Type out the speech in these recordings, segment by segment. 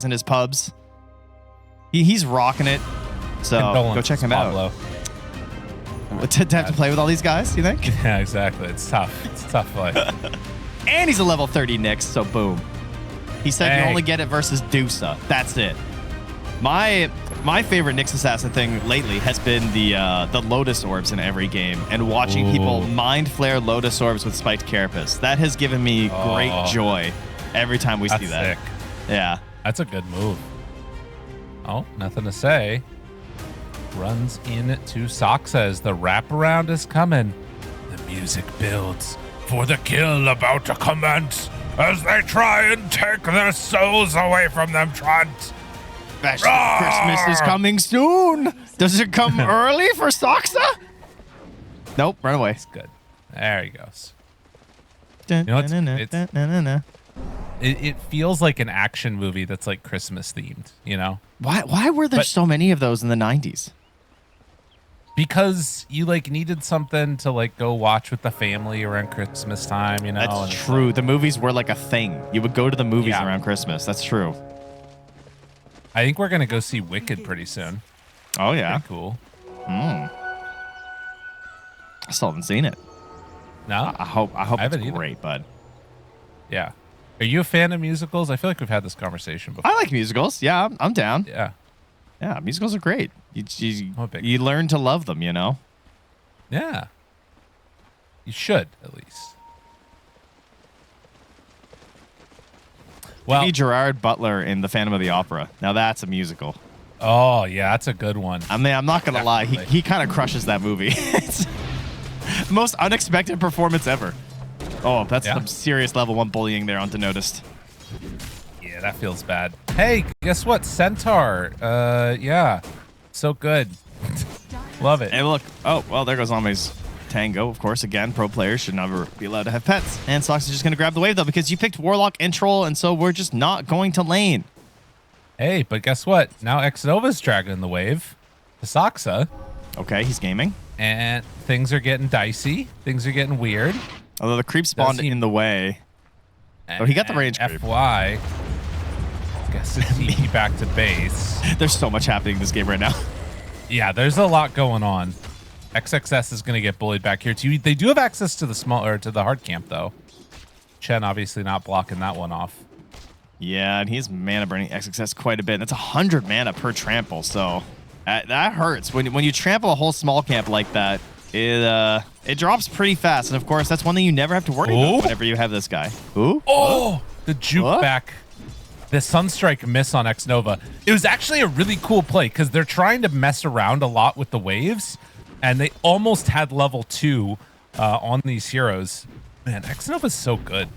in his pubs. He's rocking it. So go check him out. To have to play with all these guys, you think? Yeah, exactly. It's tough. It's a tough fight. And he's a level 30 Nyx, so boom. He said you only get it versus Dusa. That's it. My favorite Nyx assassin thing lately has been the Lotus Orbs in every game, and watching people mind flare Lotus Orbs with spiked Carapace. That has given me great joy every time we see that. Sick. Yeah. That's a good move. Oh, nothing to say. Runs into Soxa as the wraparound is coming. The music builds for the kill about to commence as they try and take their souls away from them, Trent. Christmas is coming soon. Does it come early for Soxa? Nope, run away. It's good. There he goes. You know, it feels like an action movie that's like Christmas themed, you know? Why were there so many of those in the 90s? Because you like needed something to like go watch with the family around Christmas time, you know? That's true. The movies were like a thing. You would go to the movies around Christmas. That's true. I think we're going to go see Wicked pretty soon. Oh, yeah. Pretty cool. I still haven't seen it. No? I hope it's great, bud. Yeah. Are you a fan of musicals? I feel like we've had this conversation before. I like musicals. Yeah, I'm down. Yeah. Yeah, musicals are great. You learn to love them, you know? Yeah. You should, at least. Well, Gerard Butler in The Phantom of the Opera. Now that's a musical. Oh, yeah, that's a good one. I mean, I'm not going to lie. He kind of crushes that movie. It's the most unexpected performance ever. Oh, that's some serious level 1 bullying there onto Noticed. Yeah, that feels bad. Hey, guess what? Centaur. Yeah. So good. Love it. Hey, look. Oh, well, there goes Ame's Tango. Of course, again, pro players should never be allowed to have pets. And Sox is just going to grab the wave, though, because you picked Warlock and Troll, and so we're just not going to lane. Hey, but guess what? Now X-Nova's dragging the wave to Soxa. Okay, he's gaming. And things are getting dicey. Things are getting weird. Although the creep spawned in the way. Oh, he got the range creep. FY. Guess it's TP back to base. There's so much happening in this game right now. Yeah, there's a lot going on. XXS is going to get bullied back here too. They do have access to the hard camp though. Chen obviously not blocking that one off. Yeah, and he's mana burning XXS quite a bit. That's 100 mana per trample, so that hurts. When you trample a whole small camp like that, it drops pretty fast. And of course, that's one thing you never have to worry about whenever you have this guy. Ooh. Oh, the juke back. The Sunstrike miss on X-Nova. It was actually a really cool play because they're trying to mess around a lot with the waves, and they almost had level 2 on these heroes. Man, X-Nova's so good.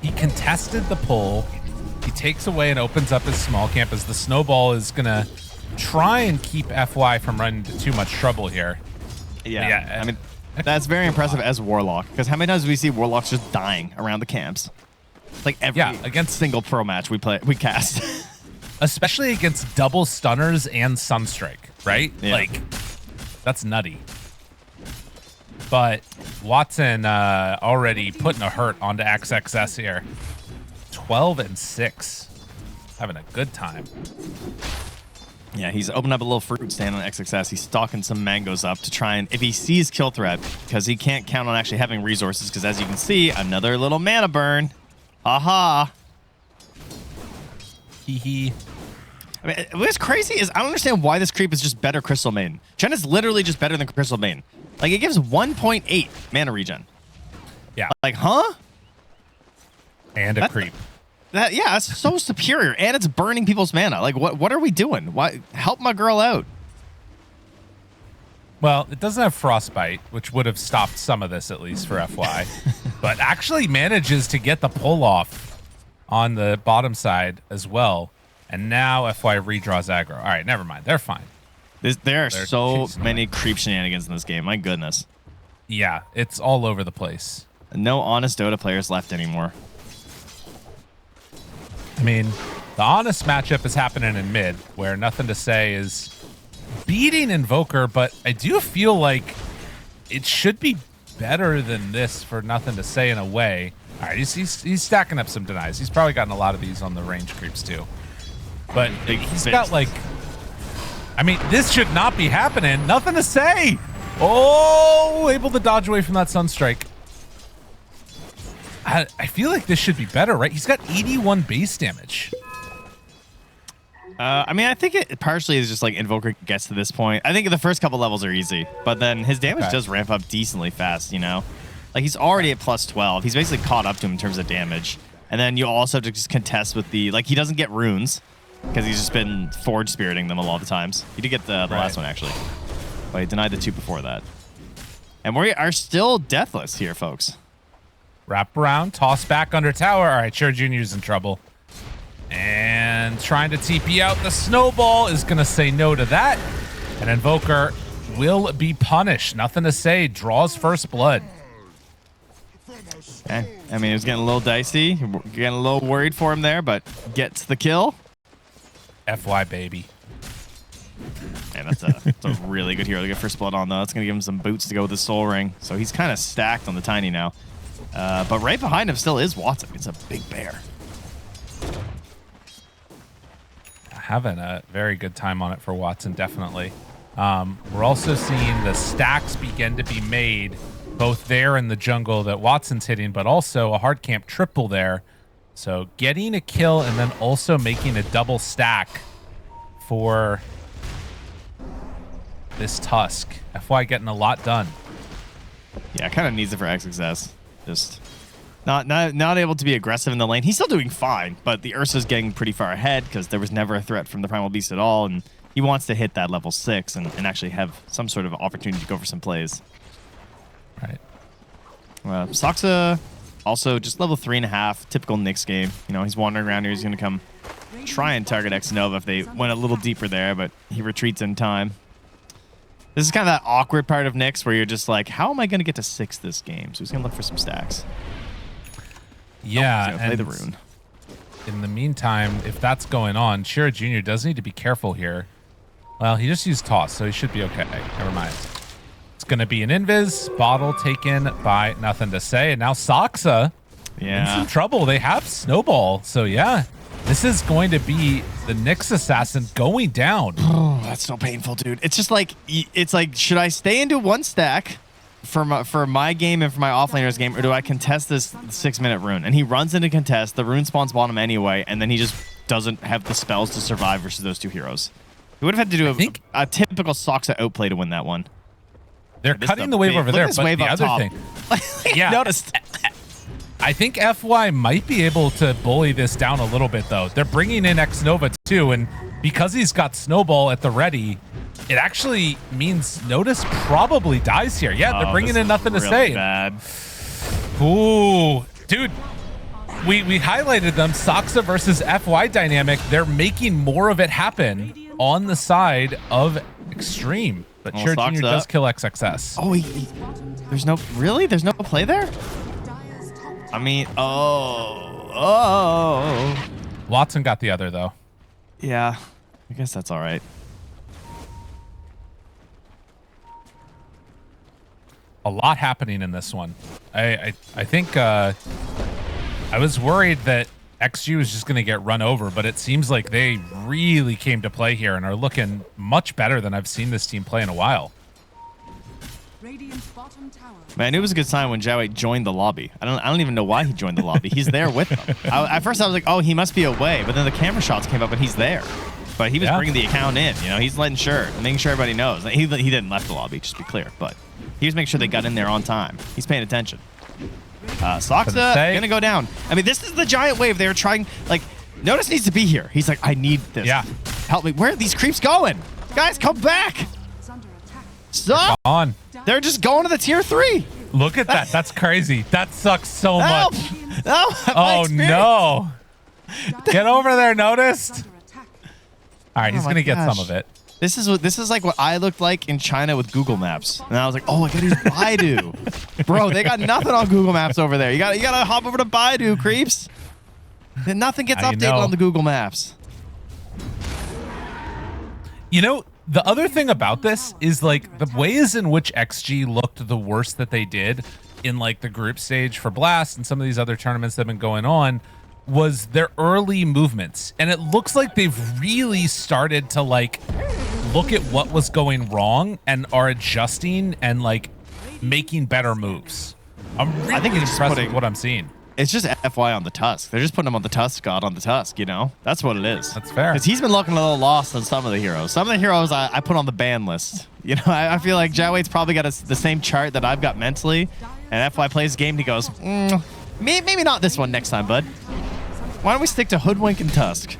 He contested the pull. He takes away and opens up his small camp as the snowball is going to try and keep FY from running into too much trouble here. Yeah. I mean, that's very impressive as Warlock, because how many times do we see Warlocks just dying around the camps? Like every against single pro match we cast. Especially against double stunners and Sunstrike, right? Yeah. Like, that's nutty. But Watson already putting a hurt onto XXS here. 12-6. Having a good time. Yeah, he's opened up a little fruit stand on XXS. He's stocking some mangoes up to try and, if he sees kill threat, because he can't count on actually having resources, because as you can see, another little mana burn. Aha. Hee. I mean, what's crazy is I don't understand why this creep is just better Crystal Maiden. Chen is literally just better than Crystal Maiden. Like, it gives 1.8 mana regen. Yeah. Like, huh? And a creep. Yeah, that's so superior. And it's burning people's mana. Like, what are we doing? Why? Help my girl out. Well, it doesn't have Frostbite, which would have stopped some of this, at least for FY. But actually manages to get the pull-off on the bottom side as well. And now FY redraws aggro. All right, never mind. They're fine. There are so many creep shenanigans in this game. My goodness. Yeah, it's all over the place. No honest Dota players left anymore. I mean, the honest matchup is happening in mid, where Nothing to Say is beating Invoker, but I do feel like it should be better than this for Nothing to Say in a way. All right, he's stacking up some denies. He's probably gotten a lot of these on the range creeps too. But he's got like, I mean, this should not be happening. Nothing to say. Oh, able to dodge away from that Sunstrike. I feel like this should be better, right? He's got 81 base damage. I mean, I think it partially is just like Invoker gets to this point. I think the first couple levels are easy, but then his damage does ramp up decently fast, you know? Like, he's already at plus 12. He's basically caught up to him in terms of damage. And then you also have to just contest with the... Like, he doesn't get runes because he's just been Forge Spiriting them a lot of times. He did get the last one, actually. But he denied the 2 before that. And we are still deathless here, folks. Wrap around, toss back under tower. All right, Sure Jr.'s in trouble. And trying to TP out. The snowball is going to say no to that. And Invoker will be punished. Nothing to say. Draws first blood. Okay. I mean, it was getting a little dicey. Getting a little worried for him there, but gets the kill. FY, baby. And that's a really good hero to get first blood on, though. That's going to give him some boots to go with the Soul Ring. So he's kind of stacked on the Tiny now. But right behind him still is Watson. It's a big bear. Having a very good time on it for Watson, definitely. We're also seeing the stacks begin to be made both there in the jungle that Watson's hitting, but also a hard camp triple there. So getting a kill and then also making a double stack for this Tusk. FY getting a lot done. Yeah, kind of needs it for XXS. Just not able to be aggressive in the lane. He's still doing fine, but the Ursa's getting pretty far ahead because there was never a threat from the Primal Beast at all, and he wants to hit that level 6 and actually have some sort of opportunity to go for some plays. Right. Soxa also just level 3.5, typical Nyx game. You know, he's wandering around here. He's going to come try and target Xnova if they went a little deeper there, but he retreats in time. This is kind of that awkward part of Nyx where you're just like, how am I going to get to 6 this game? So he's going to look for some stacks. Yeah, he's gonna play the rune. In the meantime, if that's going on, Shira Jr. does need to be careful here. Well, he just used Toss, so he should be okay. Never mind. It's going to be an Invis. Bottle taken by Nothing to Say. And now Soxa in some trouble. They have Snowball. So, yeah, this is going to be the Nyx Assassin going down. Oh, that's so painful, dude. It's just like, should I stay into one stack for my game and for my offlaner's game, or do I contest this 6-minute rune? And he runs into contest. The rune spawns bottom anyway, and then he just doesn't have the spells to survive versus those 2 heroes. He would have had to do a typical Soxa outplay to win that one. They're cutting the wave over there, but the other thing... Yeah, noticed. I think FY might be able to bully this down a little bit, though. They're bringing in Xnova, too, and because he's got Snowball at the ready, it actually means Notice probably dies here. Yeah, they're bringing in Nothing to Say. Bad. Ooh, dude. We highlighted them. Soxa versus FY dynamic. They're making more of it happen on the side of Xtreme. But Sure Jr. does kill XXS. Oh, there's no play there? I mean, Watson got the other, though. Yeah, I guess that's all right. A lot happening in this one. I think I was worried that XG was just going to get run over, but it seems like they really came to play here and are looking much better than I've seen this team play in a while. Man, it was a good sign when Jowett joined the lobby. I don't even know why he joined the lobby. He's there with them. At first I was like, oh, he must be away, but then the camera shots came up and he's there. But he was bringing the account in. You know, he's making sure everybody knows. He didn't left the lobby, just to be clear, but he was making sure they got in there on time. He's paying attention. Soxa gonna go down. I mean, this is the giant wave. They were trying, like, Notice needs to be here. He's like, I need this. Yeah. Help me. Where are these creeps going? Guys, come back. Stop. Come on. They're just going to the tier 3. Look at that. That's crazy. That sucks so Help. much. Oh, no. Get over there, Noticed. All right, he's going to get some of it. This is like what I looked like in China with Google Maps. And I was like, oh, I gotta use Baidu. Bro, they got nothing on Google Maps over there. You gotta hop over to Baidu, creeps. And nothing gets updated on the Google Maps. You know, the other thing about this is like the ways in which XG looked the worst that they did in like the group stage for Blast and some of these other tournaments that have been going on was their early movements. And it looks like they've really started to like look at what was going wrong and are adjusting and like making better moves. I'm really impressed with what I'm seeing. It's just FY on the Tusk. They're just putting him on the Tusk god on the Tusk, you know? That's what it is. That's fair. Because he's been looking a little lost on some of the heroes. Some of the heroes I put on the ban list. You know, I feel like Jawade's probably got the same chart that I've got mentally. And FY plays a game and he goes, maybe not this one next time, bud. Why don't we stick to Hoodwink and Tusk?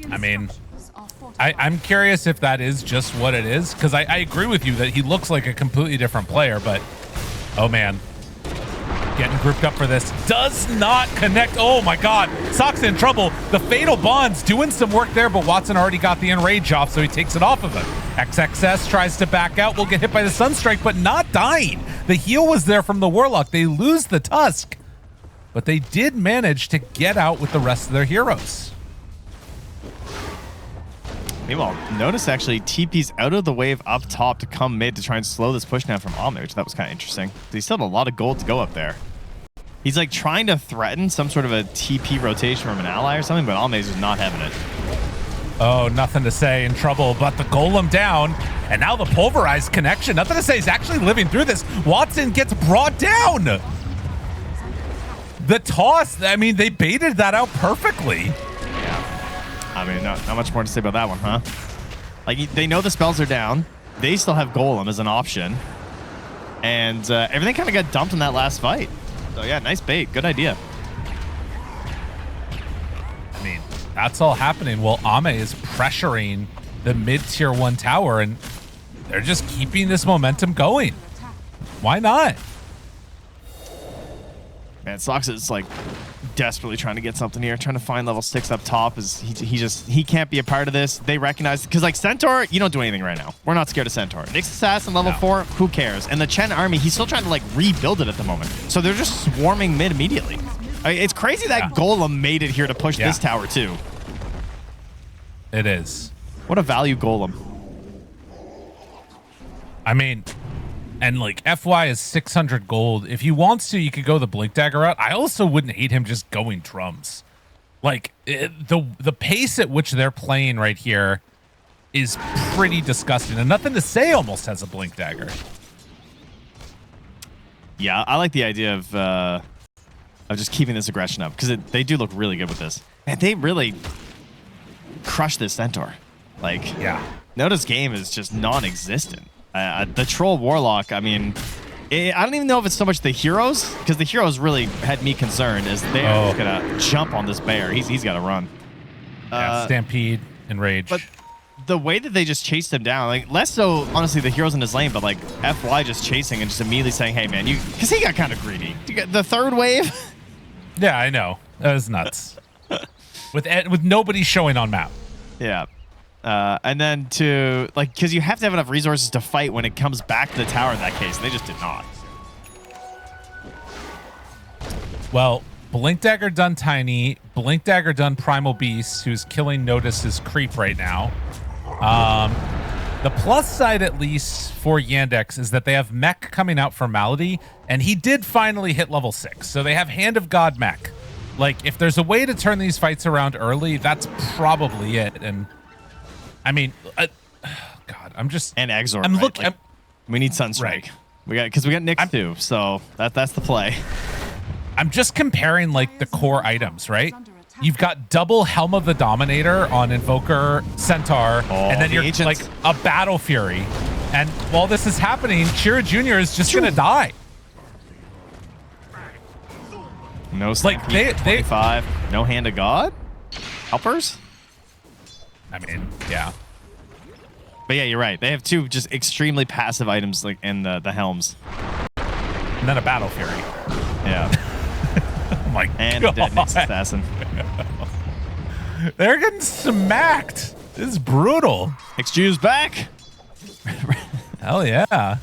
I mean, I'm curious if that is just what it is. Because I agree with you that he looks like a completely different player. But, oh, man. Getting grouped up for this. Does not connect. Oh, my God. Sock's in trouble. The Fatal Bond's doing some work there, but Watson already got the Enrage off, so he takes it off of him. XXS tries to back out. Will get hit by the Sunstrike, but not dying. The heal was there from the Warlock. They lose the Tusk, but they did manage to get out with the rest of their heroes. Meanwhile, notice actually TP's out of the wave up top to come mid to try and slow this push down from Ame, which that was kind of interesting. He still had a lot of gold to go up there. He's like trying to threaten some sort of a TP rotation from an ally or something, but Ame's just not having it. Oh, nothing to say, in trouble, but the Golem down, and now the Pulverized connection. Nothing to say, he's actually living through this. Watson gets brought down. The toss, I mean, they baited that out perfectly. I mean, not much more to say about that one, huh? Like, they know the spells are down. They still have Golem as an option. And everything kind of got dumped in that last fight. So, yeah, nice bait. Good idea. I mean, that's all happening while Ame is pressuring the mid-tier 1 tower, and they're just keeping this momentum going. Why not? Man, Sox is, like, desperately trying to get something here, trying to find level 6 up top. Is he can't be a part of this. They recognize, because like Centaur, you don't do anything right now. We're not scared of Centaur. Nyx Assassin level 4, who cares? And the Chen army, he's still trying to like rebuild it at the moment. So they're just swarming mid immediately. I mean, it's crazy that Golem made it here to push this tower too. It is. What a value Golem. I mean, and like FY is 600 gold. If he wants to, you could go the Blink Dagger route. I also wouldn't hate him just going drums. Like the pace at which they're playing right here is pretty disgusting. And nothing to say almost has a Blink Dagger. Yeah, I like the idea of just keeping this aggression up because they do look really good with this. And they really crush this Centaur. Like, Noda's game is just non-existent. The Troll Warlock, I mean, I don't even know if it's so much the heroes, because the heroes really had me concerned as they're just going to jump on this bear. He's got to run. Stampede, Enrage. But the way that they just chased him down, like less so, honestly, the heroes in his lane, but like FY just chasing and just immediately saying, hey, man, because he got kind of greedy. You got the third wave? Yeah, I know. That was nuts. with nobody showing on map. Yeah. And then to, like, because you have to have enough resources to fight when it comes back to the tower in that case. They just did not. Well, Blink Dagger done Tiny. Blink Dagger done Primal Beast, who's killing Notice's creep right now. The plus side, at least, for Yandex is that they have Mech coming out for Malady, and he did finally hit level 6. So they have Hand of God Mech. Like, if there's a way to turn these fights around early, that's probably it. And I mean, God, I'm just... And Exor, I'm looking... like, we need Sunstrike. Right. Because we got Nyx too, so that's the play. I'm just comparing, like, the core items, right? You've got double Helm of the Dominator on Invoker, Centaur, and then you're, like, a Battle Fury. And while this is happening, Chira Jr. is just going to die. No Stampede, 25. No Hand of God? Helpers? I mean, yeah. But yeah, you're right. They have two just extremely passive items like in the helms. And then a Battle Fury. Yeah. Oh my and God. a dead Nyx Assassin. They're getting smacked. This is brutal. XG's back. Hell yeah.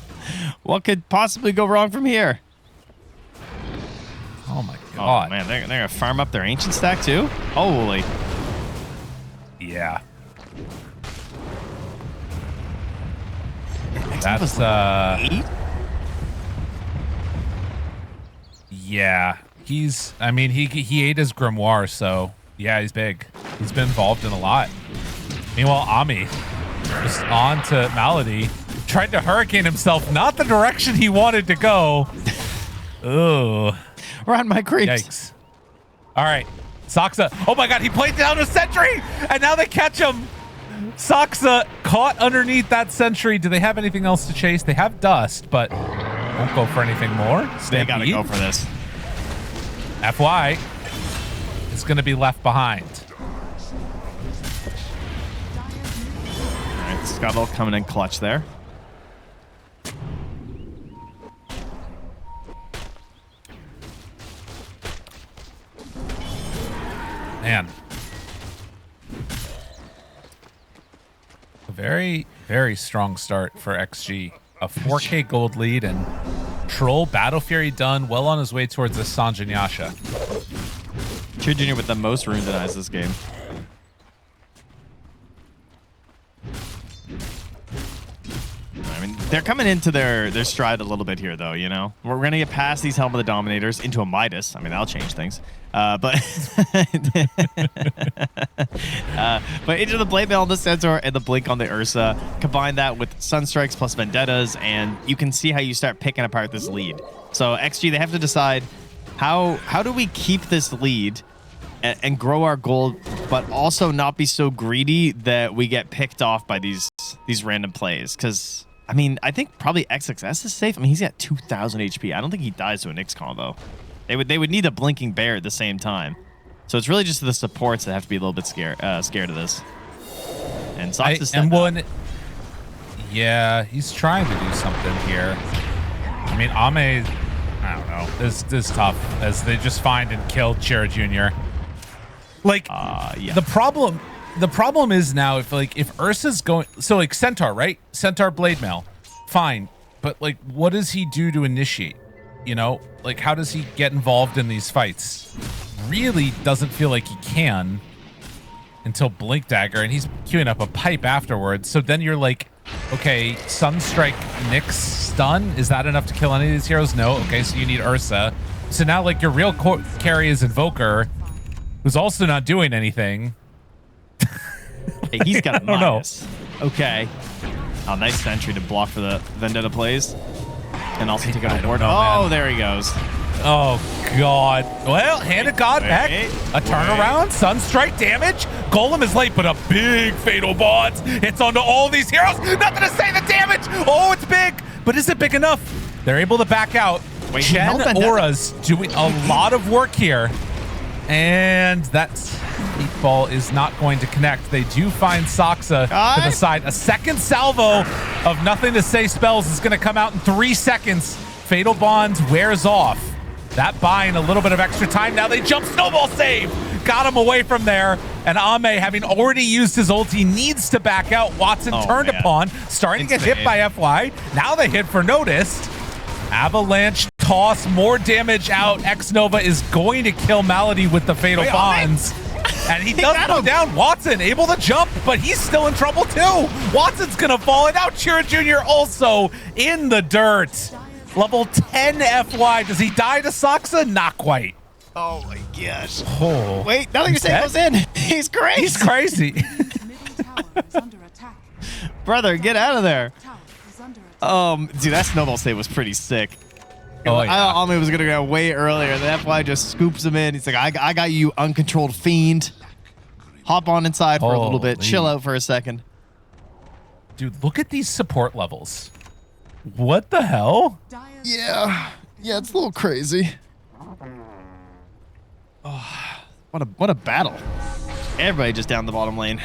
What could possibly go wrong from here? Oh my God. Oh man, they're gonna farm up their ancient stack too? Holy. Yeah. That's 8? Yeah, I mean, he ate his grimoire, so yeah, he's big. He's been involved in a lot. Meanwhile, Ami just on to Malady, tried to hurricane himself, not the direction he wanted to go. Ugh. Run my creeps. Yikes. All right, Saksa. Oh my God, he played down a sentry, and now they catch him. Saksa caught underneath that sentry. Do they have anything else to chase? They have dust, but won't go for anything more. They gotta go for this. FY is going to be left behind. All right, Scuttle coming in clutch there. Man. A very, very strong start for XG. A 4K gold lead and Troll Battle Fury done, well on his way towards the Sanjin Yasha. Cheer Junior with the most rune denies this game. I mean, they're coming into their stride a little bit here, though, you know? We're going to get past these Helm of the Dominators into a Midas. I mean, that'll change things. But into the Blade Mail on the Centaur and the Blink on the Ursa. Combine that with Sunstrikes plus Vendettas, and you can see how you start picking apart this lead. So XG, they have to decide how do we keep this lead and grow our gold, but also not be so greedy that we get picked off by these random plays. Because, I mean, I think probably XXS is safe. I mean, he's got 2,000 HP. I don't think he dies to a Nyx combo. They would need a Blinking Bear at the same time. So it's really just the supports that have to be a little bit scared of this. And Sox is yeah, he's trying to do something here. I mean, Ame, I don't know. This is tough as they just find and kill Chira Jr. Like, yeah. The problem is now if Ursa's going, so like Centaur, right? Centaur Blade Mail, fine. But like, what does he do to initiate? You know, like, how does he get involved in these fights? Really doesn't feel like he can until Blink Dagger, and he's queuing up a pipe afterwards. So then you're like, okay, Sunstrike, Nyx, stun. Is that enough to kill any of these heroes? No. Okay, so you need Ursa. So now, like, your real carry is Invoker, who's also not doing anything. Hey, he's got a I don't know. Okay. Oh, nice sentry to block for the Vendetta plays. And also take out a board. Man. There he goes. Oh, God. Well, Hand of God back. A turnaround. Sunstrike damage. Golem is late, but a big Fatal Bonds. It's onto all these heroes. Nothing to say the damage. Oh, it's big. But is it big enough? They're able to back out. Wait, Chen Aura's doing a lot of work here. And that meatball is not going to connect. They do find Saksa to the side. A second salvo of nothing to say spells is going to come out in 3 seconds. Fatal Bonds wears off. That buying a little bit of extra time. Now they jump snowball save. Got him away from there. And Ame, having already used his ulti, needs to back out. Watson turned upon, starting to get hit by FY. Now they hit for noticed. Avalanche toss, more damage out. X-Nova is going to kill Malady with the Fatal Bonds. And he does go down. Watson able to jump, but he's still in trouble too. Watson's gonna fall, and now Chira Jr. also in the dirt. Level 10 FY. Does he die to Saksa? Not quite. Oh my gosh. Oh. Wait, now that you're saying goes in. He's crazy. He's crazy. Brother, get out of there. Dude, that snowball save was pretty sick. Oh, yeah. I thought Ami was gonna go way earlier. The FY just scoops him in. He's like, I got you, uncontrolled fiend. Hop on inside for a little bit. Chill out for a second. Dude, look at these support levels. What the hell? Yeah, it's a little crazy. Oh, what a battle. Everybody just down the bottom lane.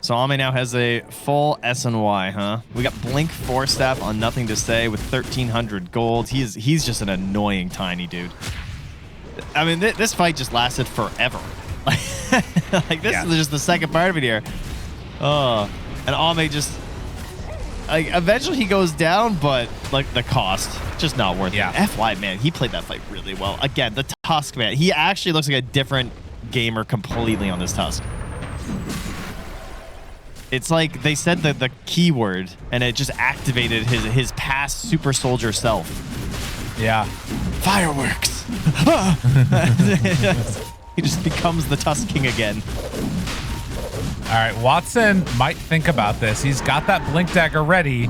So Ame now has a full SNY, huh? We got Blink 4-staff on Nothing to Say with 1,300 gold. He's just an annoying tiny dude. I mean, this fight just lasted forever. Like this is just the second part of it here. And Ame just, like, eventually he goes down, but like the cost just not worth it. FY, man, he played that fight really well. Again, the Tusk, man, he actually looks like a different gamer completely on this Tusk. It's like they said the keyword, and it just activated his past super soldier self. Yeah. Fireworks. He just becomes the Tusk King again. All right, Watson might think about this. He's got that Blink Dagger ready,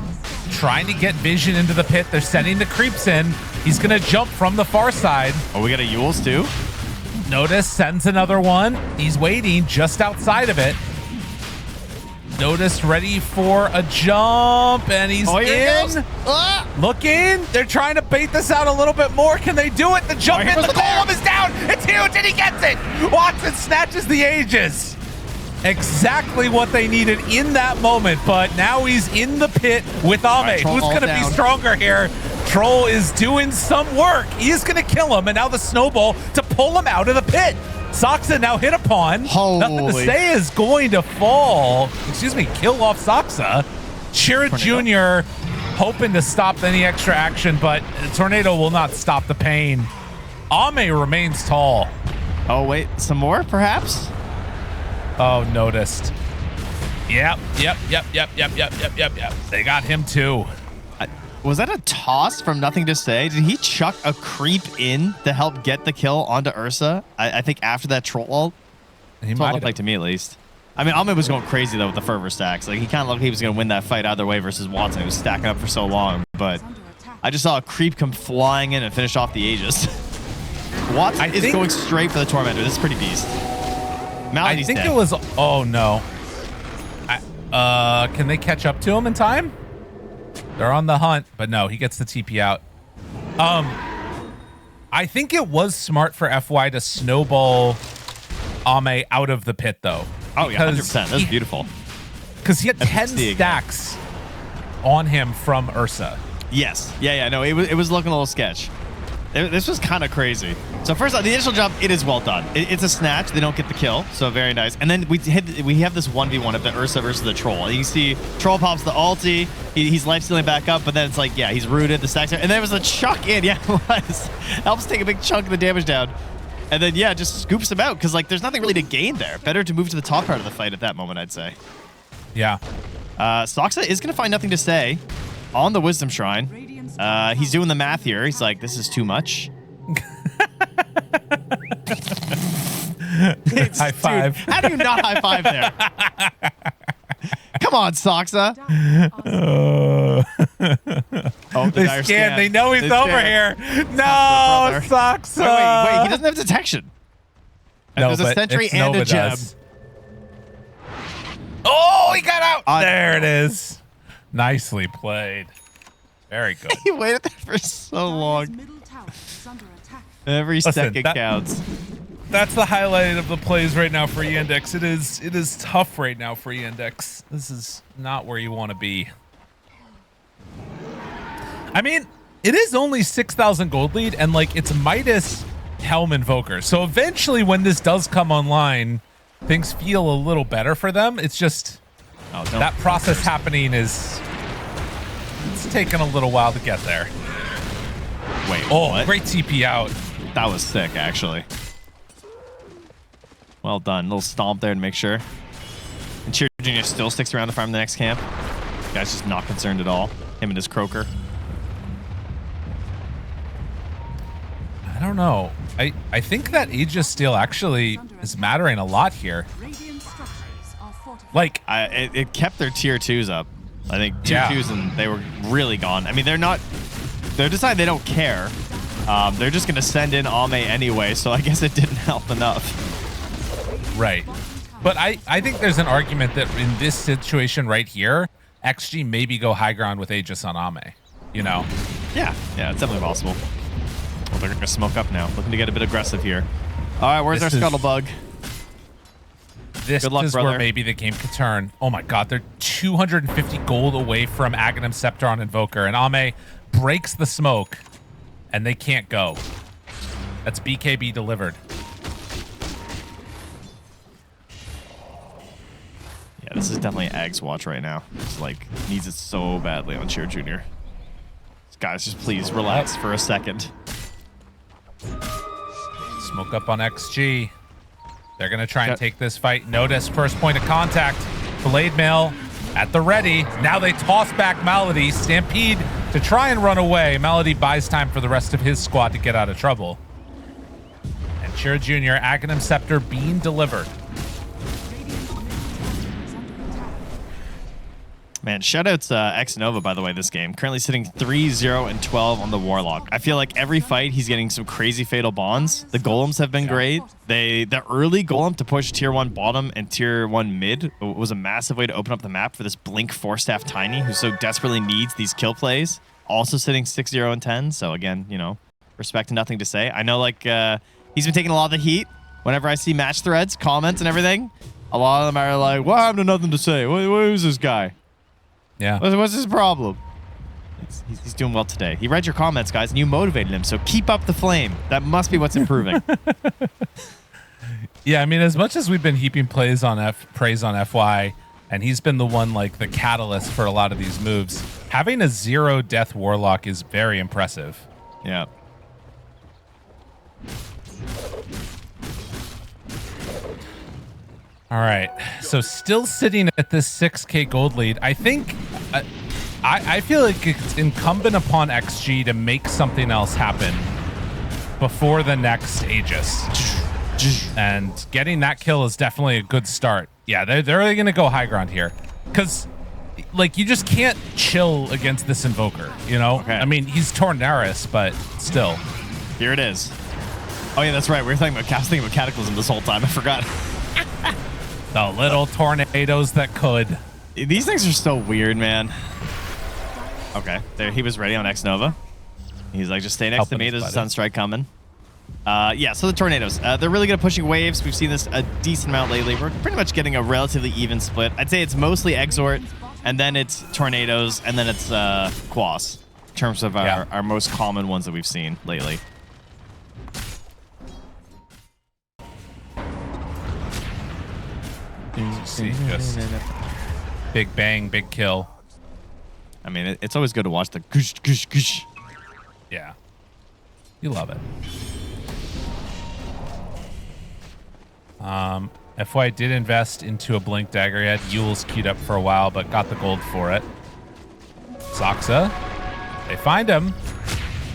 trying to get vision into the pit. They're sending the creeps in. He's going to jump from the far side. Oh, we got a Yules too? Notice sends another one. He's waiting just outside of it. Notice ready for a jump, and he's in. Looking. They're trying to bait this out a little bit more. Can they do it? The jump in, the golem is down. It's huge, and he gets it. Watson snatches the Aegis. Exactly what they needed in that moment, but now he's in the pit with Ame. Right, who's going to be stronger here? Troll is doing some work. He is going to kill him, and now the snowball to pull him out of the pit. Soxa now hit upon. Nothing to say is going to fall. Excuse me, kill off Soxa. Chira Jr. hoping to stop any extra action, but Tornado will not stop the pain. Ame remains tall. Oh, wait, some more, perhaps? Oh, noticed. Yep. They got him too. Was that a toss from Nothing to Say? Did he chuck a creep in to help get the kill onto Ursa? I think after that troll ult. He might look like to me at least. I mean, Ame was going crazy though with the fervor stacks. Like he kind of looked like he was going to win that fight either way versus Watson. He was stacking up for so long, but I just saw a creep come flying in and finish off the Aegis. Watson is going straight for the Tormentor. This is pretty beast. I think it was. Oh no. Can they catch up to him in time? They're on the hunt, but no, he gets the TP out. I think it was smart for FY to snowball Ame out of the pit, though. Oh yeah, 100%. That's beautiful. Because he had 10 stacks on him from Ursa. Yes. Yeah. No, it was looking a little sketch. This was kind of crazy. So first off, the initial jump, it is well done. It's a snatch. They don't get the kill, so very nice. And then we have this 1v1 of the Ursa versus the Troll. And you can see Troll pops the ulti. He's life stealing back up, but then it's like, yeah, he's rooted. The stacks are, and there was a chuck in. Yeah, it was. Helps take a big chunk of the damage down. And then, yeah, just scoops him out because, like, there's nothing really to gain there. Better to move to the top part of the fight at that moment, I'd say. Yeah. Soxa is going to find Nothing to Say on the Wisdom Shrine. He's doing the math here. He's like, this is too much. High five. Dude, how do you not high five there? Come on, Soxa. They scan. They know he's over here. No, Soxa. Wait. He doesn't have detection. And no, there's a sentry and a gem. Oh, he got out. There it is. Nicely played. Very good. He waited there for so long. Every second counts. That's the highlight of the plays right now for Yandex. It is tough right now for Yandex. This is not where you want to be. I mean, it is only 6,000 gold lead, and like it's Midas, Helm, Invoker. So eventually, when this does come online, things feel a little better for them. It's just that process happening is. It's taken a little while to get there. Wait, what? Great TP out. That was sick, actually. Well done. Little stomp there to make sure. And Chira Jr. still sticks around to farm the next camp. Guy's just not concerned at all. Him and his croaker. I don't know. I think that Aegis steal actually is mattering a lot here. Like, it kept their tier 2s up. I think tier 2s and they were really gone. I mean, they're deciding they don't care. They're just going to send in Ame anyway, so I guess it didn't help enough. Right. But I think there's an argument that in this situation right here, XG maybe go high ground with Aegis on Ame. You know? Yeah, it's definitely possible. Well, they're going to smoke up now. Looking to get a bit aggressive here. All right, where's our Scuttlebug? This Good luck, is brother. where maybe the game could turn. Oh my god, they're 250 gold away from Aghanim Scepter on Invoker, and Ame breaks the smoke, and they can't go. That's BKB delivered. Yeah, this is definitely Ag's watch right now. It's like, needs it so badly on Chira Jr. Guys, just please relax for a second. Smoke up on XG. They're going to try and take this fight. Notice first point of contact. Blade Mail at the ready. Now they toss back Malady. Stampede to try and run away. Malady buys time for the rest of his squad to get out of trouble. And Shira Jr., Aghanim Scepter being delivered. Man, shoutouts Xnova, by the way, this game. Currently sitting 3-0-12 on the Warlock. I feel like every fight he's getting some crazy fatal bonds. The golems have been great. The early golem to push tier 1 bottom and tier 1 mid was a massive way to open up the map for this Blink 4-staff Tiny, who so desperately needs these kill plays. Also sitting 6-0-10. So again, you know, respect and nothing to say. I know like he's been taking a lot of the heat. Whenever I see match threads, comments and everything, a lot of them are like, well, I have nothing to say. What is this guy? Yeah. What's his problem? He's doing well today. He read your comments, guys, and you motivated him. So keep up the flame. That must be what's improving. Yeah, I mean, as much as we've been heaping praise on FY, and he's been the one, like, the catalyst for a lot of these moves, having a 0-death Warlock is very impressive. Yeah. All right, so still sitting at this 6K gold lead. I think, I feel like it's incumbent upon XG to make something else happen before the next Aegis. And getting that kill is definitely a good start. Yeah, they're really going to go high ground here. Because, like, you just can't chill against this Invoker, you know? Okay. I mean, he's Tornaris, but still. Here it is. Oh, yeah, that's right. We were thinking about Cataclysm this whole time. I forgot. The little tornadoes that could. These things are so weird, man. Okay, there he was ready on Xnova. He's like, just stay next to me. There's a Sunstrike coming. Yeah, so the tornadoes. They're really good at pushing waves. We've seen this a decent amount lately. We're pretty much getting a relatively even split. I'd say it's mostly Exort, and then it's tornadoes, and then it's Quas, in terms of our most common ones that we've seen lately. See, just big bang, big kill. I mean, it's always good to watch the goosh, goosh, goosh. Yeah. You love it. FY did invest into a Blink Dagger. He had Yule's queued up for a while, but got the gold for it. Soxa. They find him.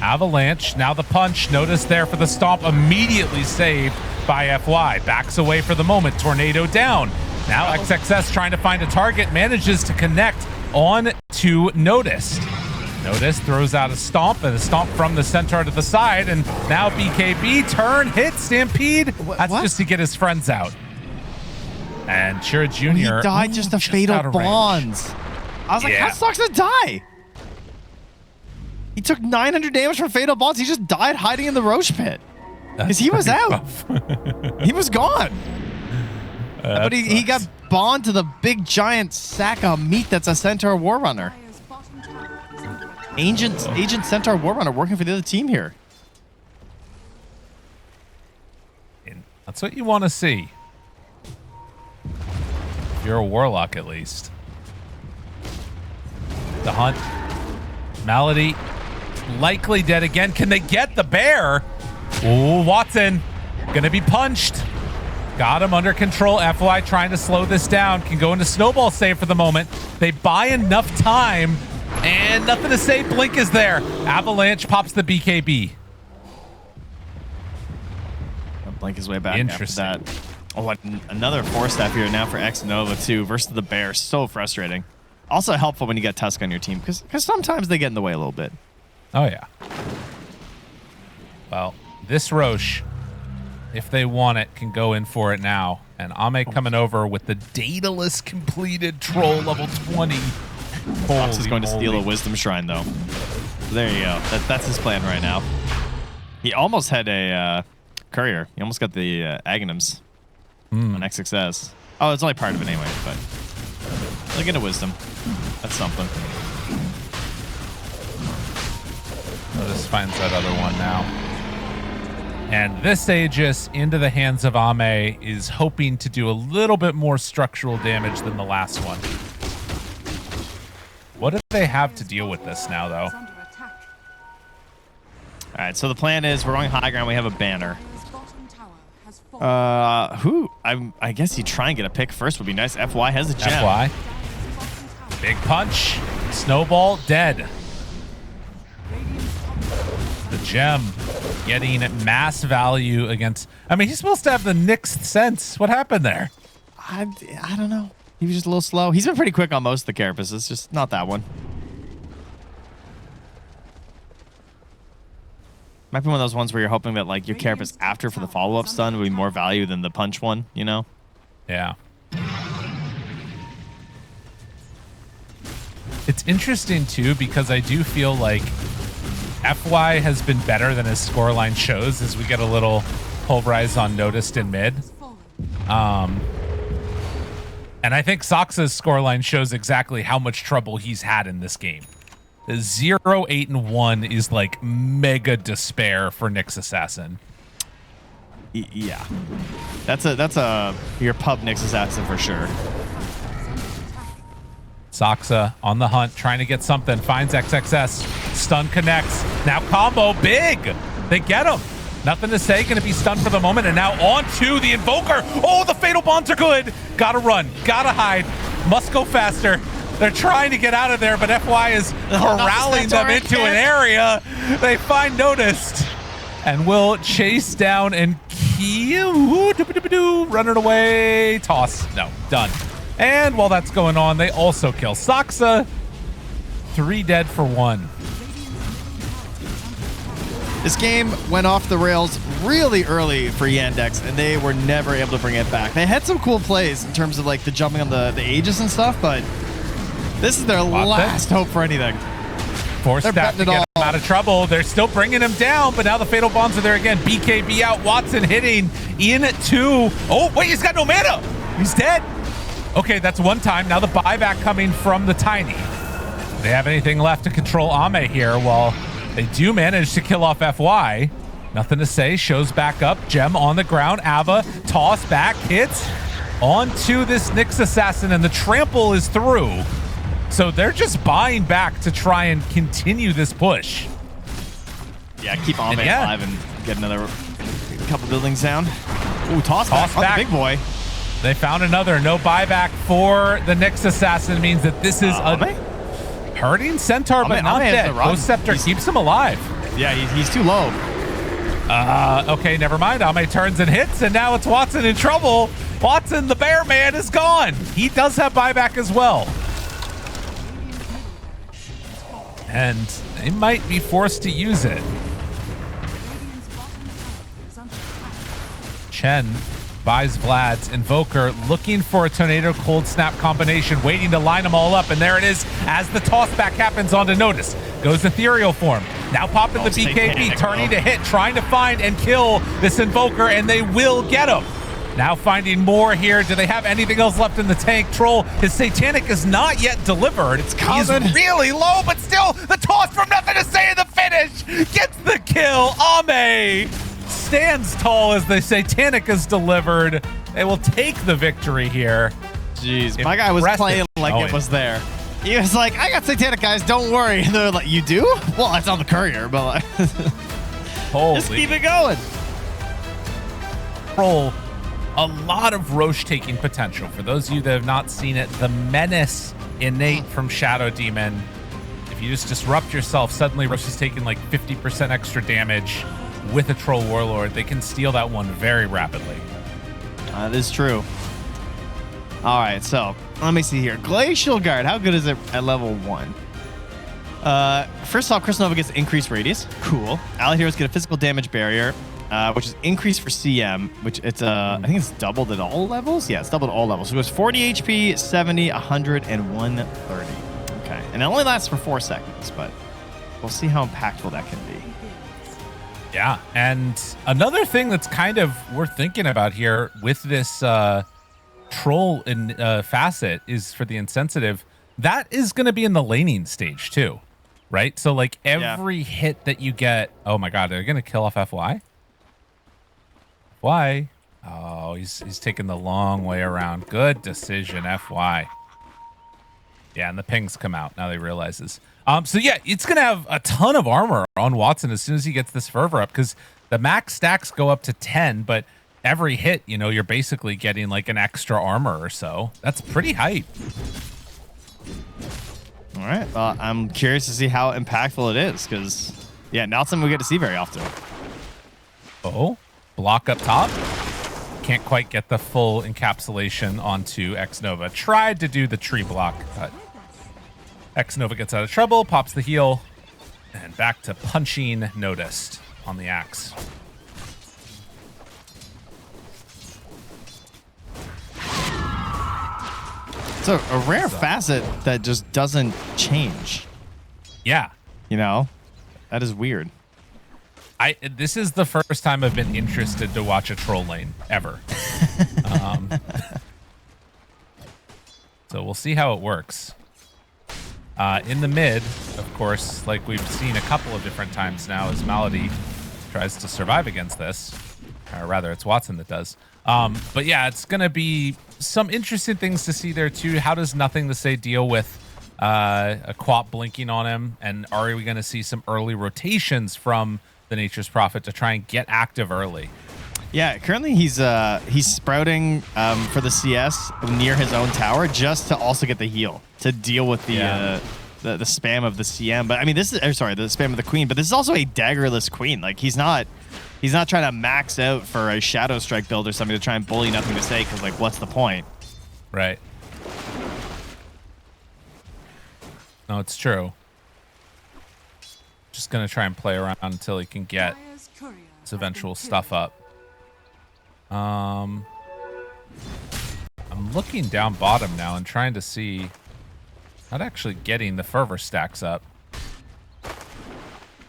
Avalanche. Now the punch. Notice there for the stomp. Immediately saved by FY. Backs away for the moment. Tornado down. Now XXS trying to find a target. Manages to connect on to Notice. Notice throws out a stomp, and a stomp from the centaur to the side, and now BKB turn hit Stampede. That's just to get his friends out. And Shira Jr. He died just to fatal bonds. I was like, how sucks to die? He took 900 damage from fatal bonds. He just died hiding in the Roche pit because he was out. He was gone. But he got bond to the big giant sack of meat that's a Centaur Warrunner. Agent Centaur Warrunner working for the other team here. That's what you want to see. You're a Warlock, at least. The hunt. Malady likely dead again. Can they get the bear? Ooh, Watson gonna be punched. Got him under control. FY trying to slow this down. Can go into snowball save for the moment. They buy enough time, and nothing to say. Blink is there. Avalanche pops the BKB. Blink his way back after that. Oh, another 4-staff here now for Xnova too versus the bear. So frustrating. Also helpful when you get Tusk on your team because sometimes they get in the way a little bit. Oh yeah. Well, this Roche, if they want it, can go in for it now. And Ame coming over with the Daedalus completed troll level 20. Fox is going to steal a Wisdom Shrine though. So there you go. That's his plan right now. He almost had a courier. He almost got the Aghanims on XXS. Oh, it's only part of it anyway, but look at a Wisdom. That's something. Notice finds that other one now. And this Aegis into the hands of Ame is hoping to do a little bit more structural damage than the last one. What do they have to deal with this now, though? All right, so the plan is we're going high ground. We have a banner. I guess you try and get a pick first would be nice. FY has a gem. FY. Big punch. Snowball dead. The gem getting mass value against. I mean, he's supposed to have the Nyx sense. What happened there? I don't know. He was just a little slow. He's been pretty quick on most of the carapaces, just not that one. Might be one of those ones where you're hoping that like your carapace after for the follow-up stun would be more value than the punch one, you know? Yeah. It's interesting too because I do feel like FY has been better than his scoreline shows as we get a little pulverized on noticed in mid. And I think Soxa's scoreline shows exactly how much trouble he's had in this game. The 0-8-1 is like mega despair for Nyx Assassin. Yeah. That's your pub Nyx Assassin for sure. Soxa on the hunt, trying to get something, finds XXS, stun connects. Now combo, big! They get him. Nothing to say, gonna be stunned for the moment, and now on to the Invoker. Oh, the Fatal Bonds are good. Gotta run, gotta hide, must go faster. They're trying to get out of there, but FY is corralling them into an area. They find noticed and will chase down and running away. Toss, no, done. And while that's going on, they also kill Soxa. 3 dead for 1. This game went off the rails really early for Yandex, and they were never able to bring it back. They had some cool plays in terms of like the jumping on the Aegis and stuff, but this is their last hope for anything. Forced staff to get him out of trouble. They're still bringing him down, but now the Fatal Bonds are there again. BKB out, Watson hitting into... Oh, wait, he's got no mana. He's dead. Okay, that's one time. Now the buyback coming from the Tiny. Do they have anything left to control Ame here? Well, they do manage to kill off FY. Nothing to say. Shows back up. Gem on the ground. Ava, toss back, hits onto this Nyx Assassin, and the trample is through. So they're just buying back to try and continue this push. Yeah, keep Ame alive and get another couple buildings down. Ooh, toss back. The big boy. They found another. No buyback for the Nyx Assassin means that this is a hurting Centaur, but not dead. Ghost Scepter keeps him alive. Yeah, he's too low. Okay, never mind. Ame turns and hits, and now it's Watson in trouble. Watson, the bear man, is gone. He does have buyback as well. And they might be forced to use it. Chen buys Vlad's Invoker, looking for a Tornado Cold Snap combination, waiting to line them all up, and there it is as the tossback happens onto Notice. Goes Ethereal form. Now popping the BKB, turning to hit, trying to find and kill this Invoker, and they will get him. Now finding more here. Do they have anything else left in the tank? Troll, his Satanic is not yet delivered. It's coming. He's really low, but still the toss from nothing to say in the finish. Gets the kill. Ame stands tall as the Satanic is delivered. They will take the victory here. Jeez, my guy was playing like it was there. He was like, I got Satanic, guys, don't worry. And they're like, you do? Well, it's on the courier, but like, just keep it going. Troll, a lot of Roche taking potential. For those of you that have not seen it, the menace innate from Shadow Demon. If you just disrupt yourself, suddenly Roche is taking like 50% extra damage with a Troll Warlord. They can steal that one very rapidly. That is true. All right, so let me see here. Glacial Guard, how good is it at level 1? First off, Chris Nova gets increased radius. Cool. Allied heroes get a physical damage barrier, which is increased for CM, which it's I think it's doubled at all levels. Yeah, it's doubled at all levels. So it goes 40 HP, 70, 100, and 130. Okay, and it only lasts for 4 seconds, but we'll see how impactful that can be. Yeah, and another thing that's kind of worth thinking about here with this Troll in facet is for the insensitive. That is going to be in the laning stage too, right? So like every hit that you get. Oh my God, they're going to kill off FY. FY. Oh, he's taking the long way around. Good decision, FY. Yeah, and the pings come out now. They realizes. So yeah, it's going to have a ton of armor on Watson as soon as he gets this fervor up, because the max stacks go up to 10, but every hit, you know, you're basically getting like an extra armor or so. That's pretty hype. All right. Well, I'm curious to see how impactful it is because, yeah, not something we get to see very often. Oh, block up top. Can't quite get the full encapsulation onto Xnova. Tried to do the tree block, but Xnova gets out of trouble, pops the heal, and back to punching Noticed on the axe. It's a rare facet that just doesn't change. Yeah. You know? That is weird. This is the first time I've been interested to watch a troll lane, ever. So we'll see how it works. In the mid, of course, like we've seen a couple of different times now, as Malady tries to survive against this. Or rather, it's Watson that does. But yeah, it's going to be some interesting things to see there, too. How does Nothing to Say deal with a Quap blinking on him? And are we going to see some early rotations from the Nature's Prophet to try and get active early? Yeah, currently he's sprouting for the CS near his own tower just to also get the heal to deal with the spam of the CM. But I mean, this is the spam of the Queen. But this is also a daggerless Queen. Like he's not trying to max out for a Shadow Strike build or something to try and bully Nothing to Say because like what's the point? Right. No, it's true. Just gonna try and play around until he can get his eventual stuff up. I'm looking down bottom now and trying to see, not actually getting the fervor stacks up.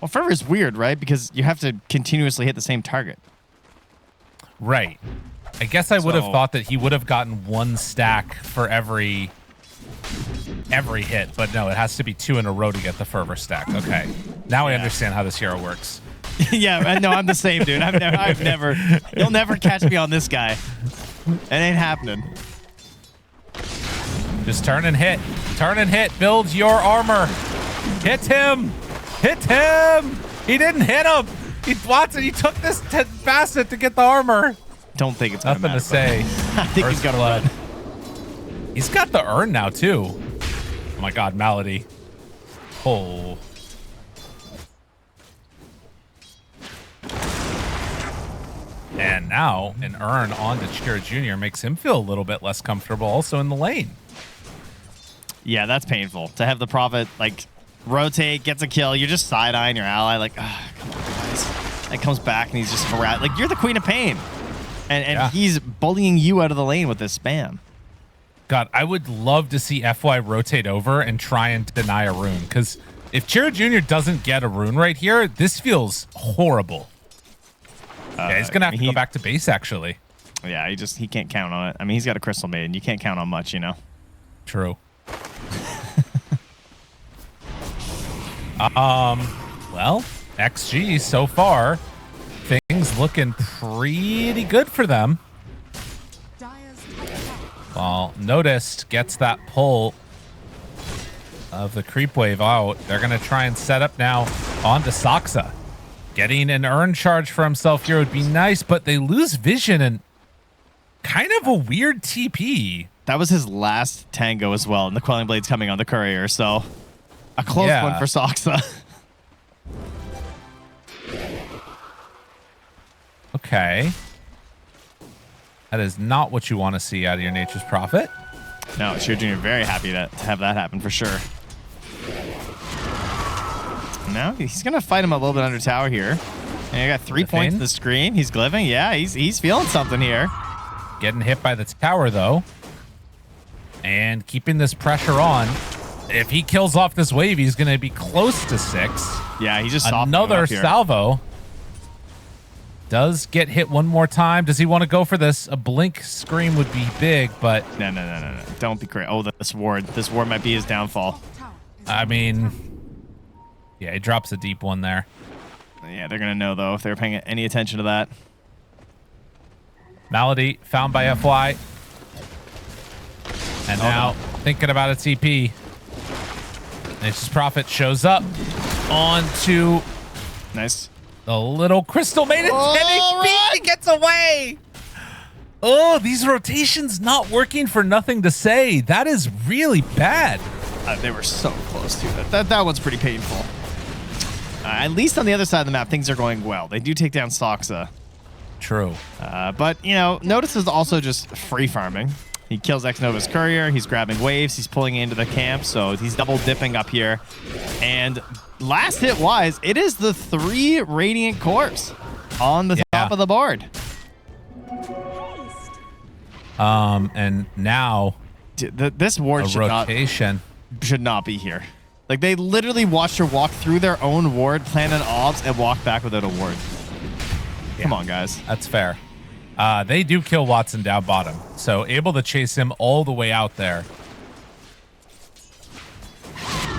Well, fervor is weird, right? Because you have to continuously hit the same target. Right. I guess I would have thought that he would have gotten one stack for every hit, but no, it has to be 2 in a row to get the fervor stack. Okay. Now I understand how this hero works. Yeah, no, I'm the same, dude. I've never, you'll never catch me on this guy. It ain't happening. Just turn and hit. Turn and hit. Build your armor. Hit him. Hit him. He didn't hit him. Watson, he took this facet to get the armor. Don't think it's nothing to say. I think he's got to run. He's got the urn now, too. Oh, my God, Malady. Oh. And now an urn onto Chira Jr. makes him feel a little bit less comfortable also in the lane. Yeah, that's painful. To have the Prophet, like, rotate, gets a kill. You're just side-eyeing your ally. Like, come on, guys. And comes back and he's just harassed. Like, you're the Queen of Pain. And he's bullying you out of the lane with this spam. God, I would love to see FY rotate over and try and deny a rune. Because if Chira Jr. doesn't get a rune right here, this feels horrible. Yeah, he's gonna have to go back to base, actually. Yeah, he can't count on it. I mean, he's got a Crystal Maiden. You can't count on much, you know. True. Well, XG so far, things looking pretty good for them. Well, Noticed gets that pull of the creep wave out. They're gonna try and set up now onto Saksa. Getting an urn charge for himself here would be nice, but they lose vision and kind of a weird TP. That was his last tango as well, and the Quelling Blade's coming on the courier, so a close one for Saksa. Okay. That is not what you want to see out of your Nature's Prophet. No, Chira Jr. very happy to have that happen for sure. Now he's gonna fight him a little bit under tower here. And I got 3 points to the screen. He's glyphing. Yeah, he's feeling something here. Getting hit by the tower though. And keeping this pressure on. If he kills off this wave, he's gonna be close to 6. Yeah, he just another salvo. Does get hit one more time. Does he want to go for this? A blink scream would be big, but no. Don't be crazy. Oh, this ward might be his downfall. I mean, yeah, he drops a deep one there. Yeah, they're gonna know though if they're paying any attention to that. Malady found by FY, and now thinking about a TP. Nature's Prophet shows up onto nice. The little Crystal Maiden. 10 HP. He gets away. Oh, these rotations not working for nothing to say. That is really bad. They were so close to it. That one's pretty painful. At least on the other side of the map, things are going well. They do take down Soxa. True. But, you know, Notice is also just free farming. He kills Xnova's courier. He's grabbing waves. He's pulling into the camp. So he's double dipping up here. And last hit wise, it is the 3 Radiant Corps on the top of the board. And now this ward should not be here. Like, they literally watched her walk through their own ward, plant an obs, and walk back without a ward. Yeah. Come on, guys. That's fair. They do kill Watson down bottom, so able to chase him all the way out there.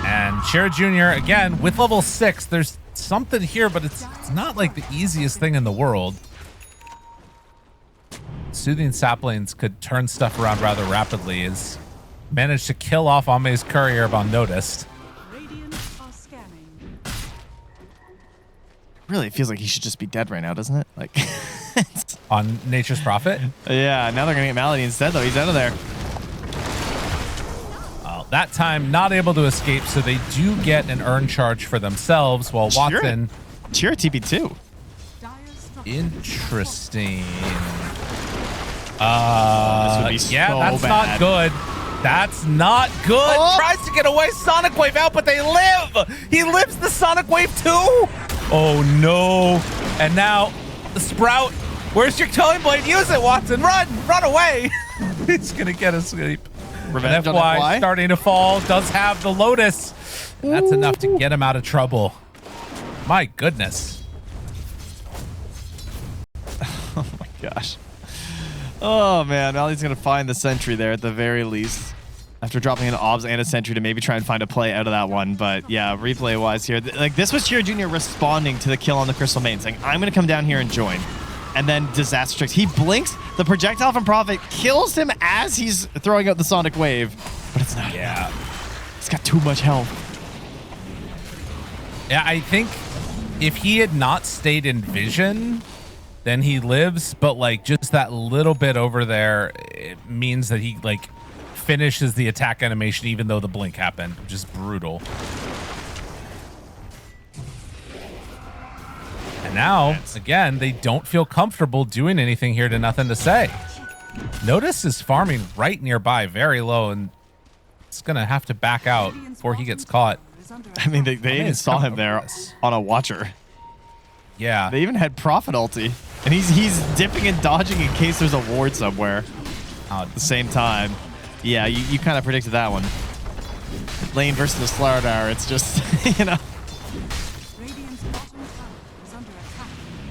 And Shira Jr., again, with level 6, there's something here, but it's not like the easiest thing in the world. Soothing Saplings could turn stuff around rather rapidly. Is managed to kill off Ame's courier unnoticed. Really, it feels like he should just be dead right now, doesn't it? Like on Nature's Prophet. Yeah, now they're gonna get Malady instead, though. He's out of there. That time, not able to escape, so they do get an earn charge for themselves. While Watson, Cheer TP2. Interesting. This would be that's bad. not good. That's not good. Oh. Tries to get away. Sonic Wave out, but they live. He lives the Sonic Wave too. Oh no! And now the Sprout. Where's your Towing Blade? Use it, Watson. Run away. He's gonna get escape. Revenge on FY starting to fall. Does have the Lotus. And that's enough to get him out of trouble. My goodness. Oh my gosh. Oh man, Mally's gonna find the sentry there at the very least. After dropping an obs and a sentry to maybe try and find a play out of that one. But yeah, replay wise here, like this was Shira Jr. responding to the kill on the Crystal Main, saying, I'm gonna come down here and join. And then Disaster Strikes. He blinks, the projectile from Prophet kills him as he's throwing out the Sonic Wave. But it's not enough. He's got too much health. Yeah, I think if he had not stayed in vision, then he lives. But like just that little bit over there, it means that he like finishes the attack animation even though the blink happened, which is brutal. And now, again, they don't feel comfortable doing anything here to nothing to say. Notice is farming right nearby, very low, and it's going to have to back out before he gets caught. I mean, they even saw him there on a Watcher. Yeah. They even had Prophet ulti. And he's dipping and dodging in case there's a ward somewhere at the same time. Yeah, you kind of predicted that one. Lane versus the Slardar, it's just, you know.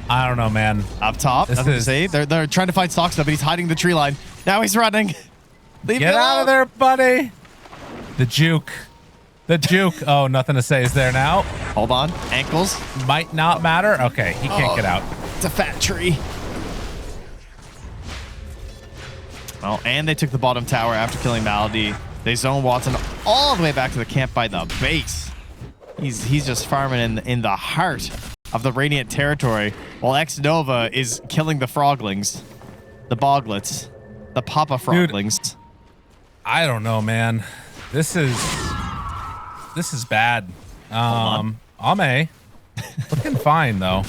I don't know, man. Up top, nothing to say. They're trying to find Soxa, but he's hiding the tree line. Now he's running. Get out of there, buddy. The juke. The juke. Oh, nothing to say is there now. Hold on. Ankles. Might not matter. Okay, he can't get out. It's a fat tree. Oh, and they took the bottom tower after killing Malady. They zone Watson all the way back to the camp by the base. He's just farming in the heart of the Radiant territory, while Xnova is killing the Froglings, the Boglets, the Papa Froglings. Dude, I don't know, man. This is bad. Ame looking fine though.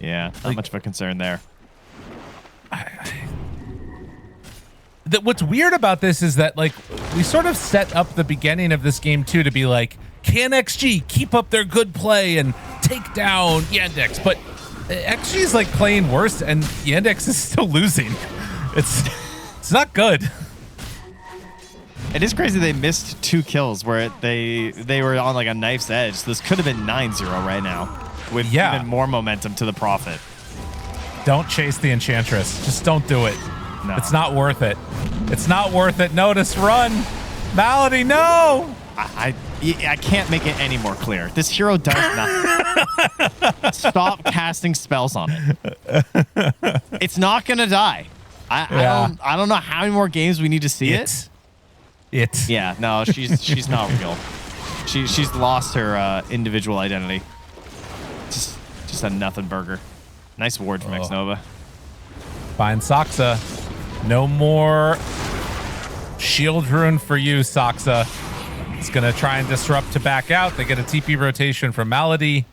Yeah, not much of a concern there. What's weird about this is that like we sort of set up the beginning of this game too to be like, can XG keep up their good play and take down Yandex? But XG is like playing worse and Yandex is still losing. It's not good. It is crazy they missed 2 kills where they were on like a knife's edge. So this could have been 9-0 right now with even more momentum to the Prophet. Don't chase the Enchantress. Just don't do it. No. It's not worth it. It's not worth it. Notice, run. Malady, no. I can't make it any more clear. This hero does nothing. Stop casting spells on it. It's not gonna die. I don't know how many more games we need to see it. Yeah, no, she's not real. She's lost her individual identity. Just a nothing burger. Nice ward from Xnova. Find Saksa. No more shield rune for you, Saksa. It's going to try and disrupt to back out. They get a TP rotation from Malady.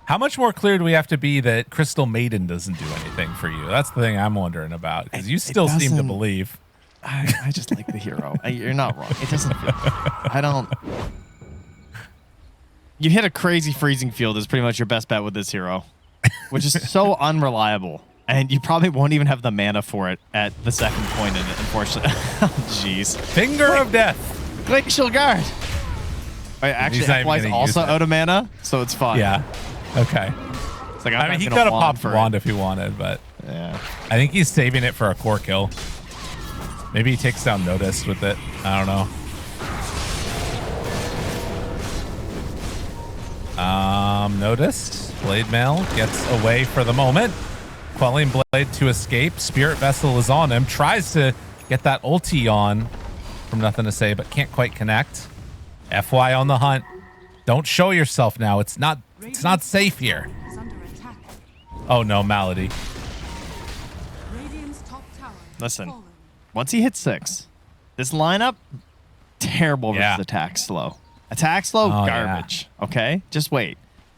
How much more clear do we have to be that Crystal Maiden doesn't do anything for you? That's the thing I'm wondering about, because you still seem to believe. I just like the hero. You're not wrong. It doesn't feel I don't... You hit a crazy freezing field is pretty much your best bet with this hero, which is so unreliable. And you probably won't even have the mana for it at the second point in it, unfortunately. Oh, jeez. Finger of Death. Glacial Guard. Wait, actually, F-Wise also out of mana, so it's fine. Yeah. Okay. It's like, I mean, he could have popped Wand if he wanted, but yeah. I think he's saving it for a core kill. Maybe he takes down Notice with it. I don't know. Noticed. Blade Mail gets away for the moment. Quelling Blade to escape. Spirit Vessel is on him. Tries to get that ulti on from Nothing to Say, but can't quite connect. FY on the hunt. Don't show yourself now. It's not safe here. Oh no, Malady. Listen, once he hits 6, this lineup, terrible versus attack slow. Attack slow, garbage. Yeah. Okay? Just wait.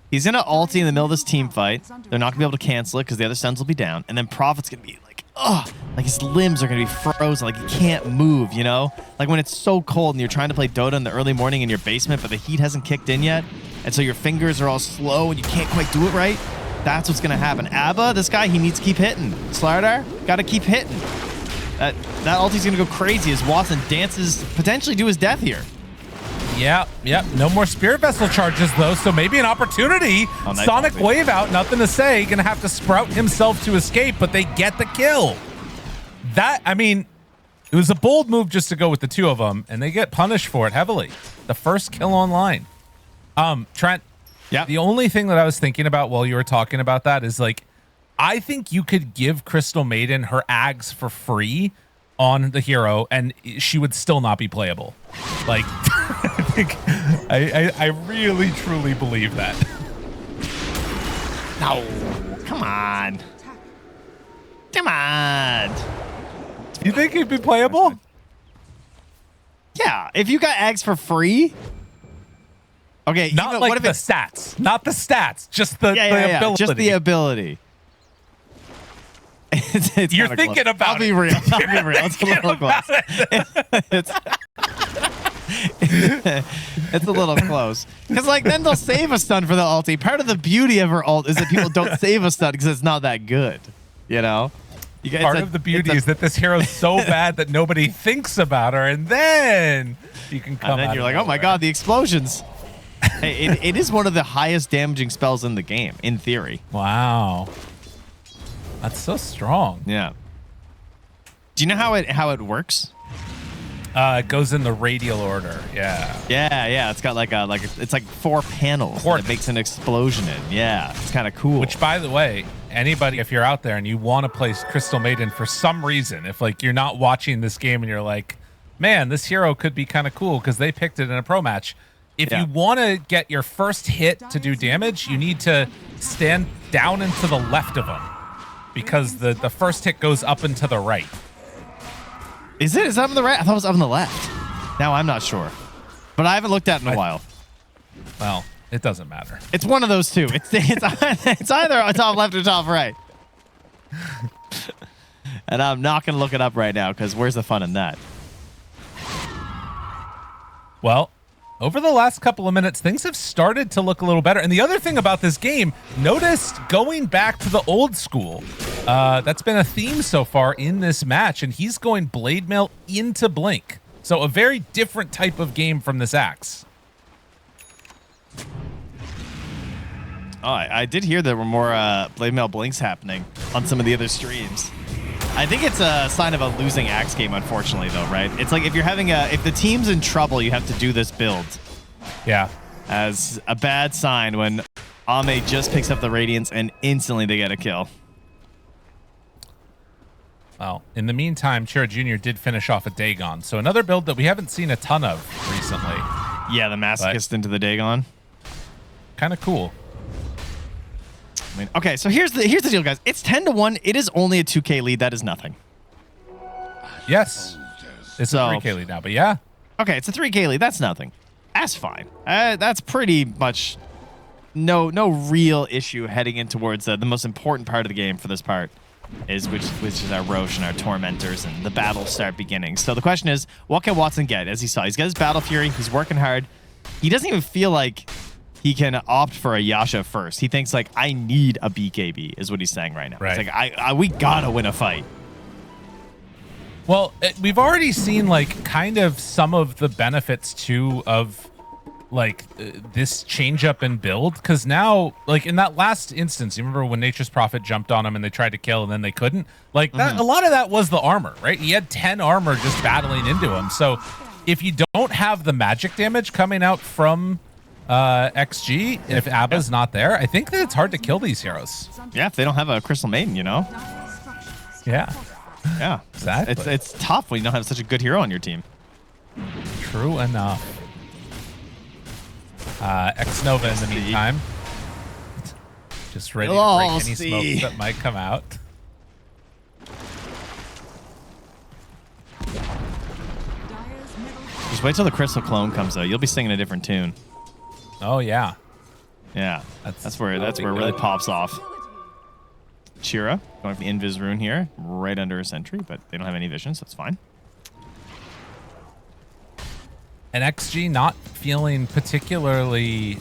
He's in an ulti in the middle of this team fight. They're not going to be able to cancel it because the other stuns will be down. And then Prophet's going to be like, ugh. Like his limbs are going to be frozen. Like he can't move, you know? Like when it's so cold and you're trying to play Dota in the early morning in your basement, but the heat hasn't kicked in yet. And so your fingers are all slow and you can't quite do it right. That's what's going to happen. Abba, this guy, he needs to keep hitting. Slardar, got to keep hitting. That ulti's going to go crazy as Watson dances, potentially to his death here. Yeah. No more Spirit Vessel charges, though, so maybe an opportunity. Oh, nice. Sonic Wave out, Nothing to Say. Going to have to sprout himself to escape, but they get the kill. I mean, it was a bold move just to go with the two of them, and they get punished for it heavily. The first kill online. Trent, the only thing that I was thinking about while you were talking about that is, like, I think you could give Crystal Maiden her Ags for free on the hero, and she would still not be playable. Like, I really, truly believe that. No, come on. Come on. You think he'd be playable? Yeah, if you got Ags for free. Okay, not like what if the stats. Not the stats, just the ability. Just the ability. It's You're thinking close. about I'll be real. I'll be real. It's a little close. It's a little close. Because, like, then they'll save a stun for the ulti. Part of the beauty of her ult is that people don't save a stun because it's not that good. You know? Part of the beauty is that this hero's so bad that nobody thinks about her, and then you can come and then you're like, oh my god, the explosions. Hey, it is one of the highest damaging spells in the game, in theory. Wow. That's so strong. Yeah. Do you know how it works? It goes in the radial order. Yeah. Yeah. It's got it's like 4 panels that it makes an explosion in. Yeah. It's kind of cool. Which, by the way, anybody, if you're out there and you want to play Crystal Maiden for some reason, if like you're not watching this game and you're like, man, this hero could be kind of cool because they picked it in a pro match. If you want to get your first hit to do damage, you need to stand down and to the left of them. Because the first hit goes up and to the right. Is it? Is that up on the right? I thought it was up on the left. Now I'm not sure. But I haven't looked at it in a while. Well, it doesn't matter. It's one of those two. It's either top left or top right. And I'm not going to look it up right now because where's the fun in that? Well, over the last couple of minutes, things have started to look a little better. And the other thing about this game, noticed going back to the old school. That's been a theme so far in this match, and he's going Blade Mail into Blink. So a very different type of game from this Axe. Oh, I did hear there were more Blade Mail Blinks happening on some of the other streams. I think it's a sign of a losing Axe game, unfortunately, though, right? It's like if you're having if the team's in trouble, you have to do this build. Yeah. As a bad sign when Ame just picks up the Radiance and instantly they get a kill. Well, in the meantime, Chira Jr. did finish off a Dagon. So another build that we haven't seen a ton of recently. Yeah, the Masochist into the Dagon. Kind of cool. I mean, okay, so here's the deal, guys. It's 10-1. It is only a 2K lead. That is nothing. Yes. It's a 3K lead now, but yeah. Okay, it's a 3K lead. That's nothing. That's fine. That's pretty much no real issue heading in towards the most important part of the game for this part, which is our Roche and our Tormentors, and the battles start beginning. So the question is, what can Watson get? As he saw, he's got his Battle Fury. He's working hard. He doesn't even feel like he can opt for a Yasha first. He thinks like, I need a BKB is what he's saying right now. Right. It's like, we gotta win a fight. Well, we've already seen like kind of some of the benefits too of like this change up in build, because now like in that last instance, you remember when Nature's Prophet jumped on him and they tried to kill and then they couldn't, like that, a lot of that was the armor, right? He had 10 armor just battling into him. So if you don't have the magic damage coming out from XG, if Abba's not there, I think that it's hard to kill these heroes. Yeah, if they don't have a Crystal Maiden, you know? Yeah. Yeah, exactly. It's tough when you don't have such a good hero on your team. True enough. Xnova in the meantime, just ready to break any smoke that might come out. Just wait till the Crystal Clone comes out. You'll be singing a different tune. Oh yeah, yeah. That's where it really pops off. Chira going for the Invis rune here, right under a sentry, but they don't have any vision, so that's fine. And XG not feeling particularly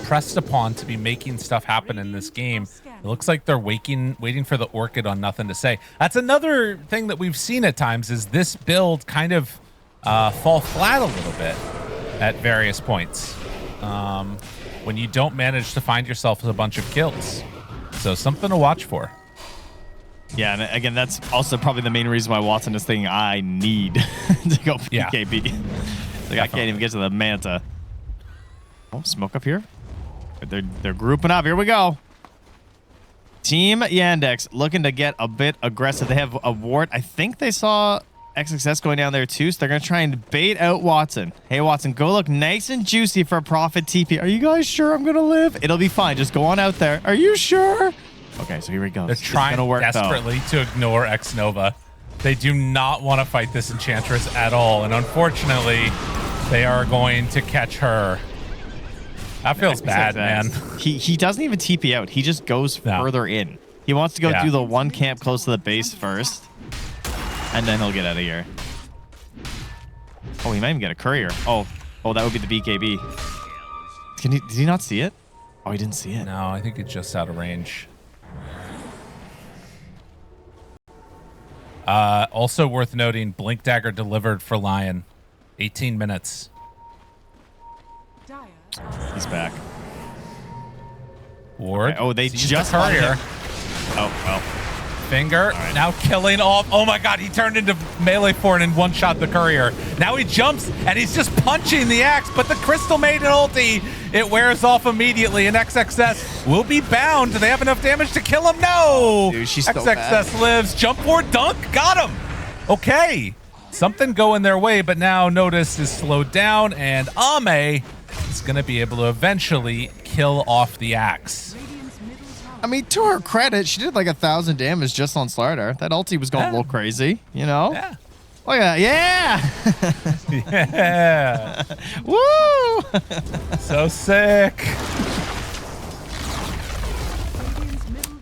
pressed upon to be making stuff happen in this game. It looks like they're waiting for the Orchid on nothing to say. That's another thing that we've seen at times, is this build kind of fall flat a little bit at various points when you don't manage to find yourself with a bunch of kills. So something to watch for. Yeah, and again, that's also probably the main reason why Watson is thinking, I need to go BKB. Yeah. Like, I can't even get to the Manta. Oh, smoke up here. They're grouping up. Here we go. Team Yandex looking to get a bit aggressive. They have a ward. I think they saw XXS going down there too, so they're going to try and bait out Watson. Hey, Watson, go look nice and juicy for a Prophet TP. Are you guys sure I'm going to live? It'll be fine. Just go on out there. Are you sure? Okay, so here we go. They're trying desperately to ignore Xnova. They do not want to fight this Enchantress at all, and unfortunately, they are going to catch her. That feels bad, man. He doesn't even TP out. He just goes further in. He wants to go through the one camp close to the base first, and then he'll get out of here. Oh, he might even get a courier. Oh, that would be the BKB. Did he not see it? Oh, he didn't see it. No, I think it's just out of range. Also worth noting, Blink Dagger delivered for Lion. 18 minutes. He's back. Ward. Okay. Oh, they just courier. Oh. Finger now killing off. Oh my god, he turned into melee for it and one-shot the courier. Now he jumps and he's just punching the axe, but the Crystal Maiden ulti, it wears off immediately, and XXS will be bound. Do they have enough damage to kill him? No! Dude, she's XXS lives. Jump forward, dunk, got him! Okay, something going their way, but now Notice is slowed down, and Ame is going to be able to eventually kill off the axe. I mean, to her credit, she did like 1,000 damage just on Slardar. That ulti was going a little crazy, you know? Yeah. Look at that. Yeah. Yeah. Woo! So sick.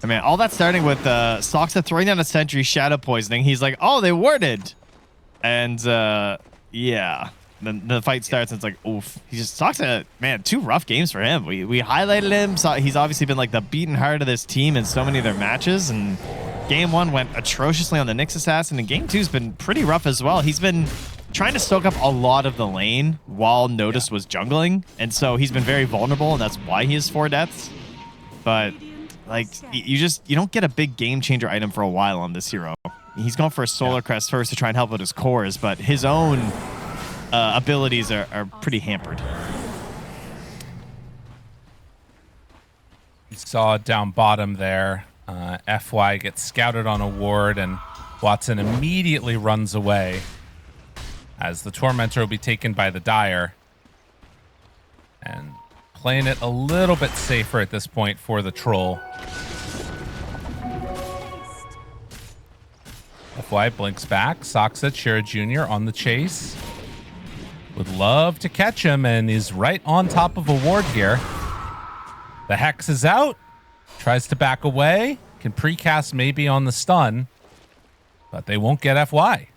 I mean, all that starting with Soxa throwing down a sentry, shadow poisoning. He's like, oh, they warded. And yeah. Then the fight starts and it's like, oof. He just Soxa, man, 2 rough games for him. We highlighted him. He's obviously been like the beaten heart of this team in so many of their matches. And game 1 went atrociously on the Nyx Assassin, and game 2's been pretty rough as well. He's been trying to soak up a lot of the lane while Notice was jungling. And so he's been very vulnerable, and that's why he has 4 deaths. But like, you don't get a big game changer item for a while on this hero. He's going for a Solar Crest first to try and help with his cores, but his own abilities are pretty hampered. You saw down bottom there, FY gets scouted on a ward, and Watson immediately runs away as the Tormentor will be taken by the Dire. And playing it a little bit safer at this point for the troll. FY blinks back. Soxa, Chira Jr. on the chase. Would love to catch him, and he's right on top of a ward here. The Hex is out. Tries to back away. Can precast maybe on the stun, but they won't get FY.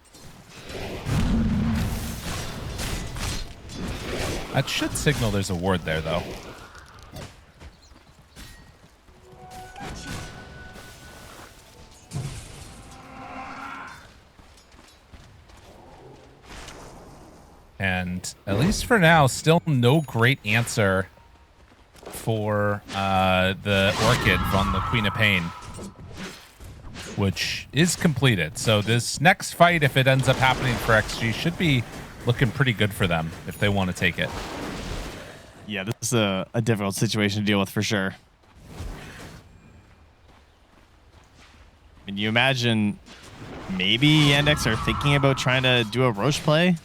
That should signal there's a ward there, though. And at least for now, still no great answer for the Orchid from the Queen of Pain, which is completed. So this next fight, if it ends up happening for XG, should be looking pretty good for them if they want to take it. Yeah, this is a difficult situation to deal with for sure. And you imagine maybe Yandex are thinking about trying to do a Roche play?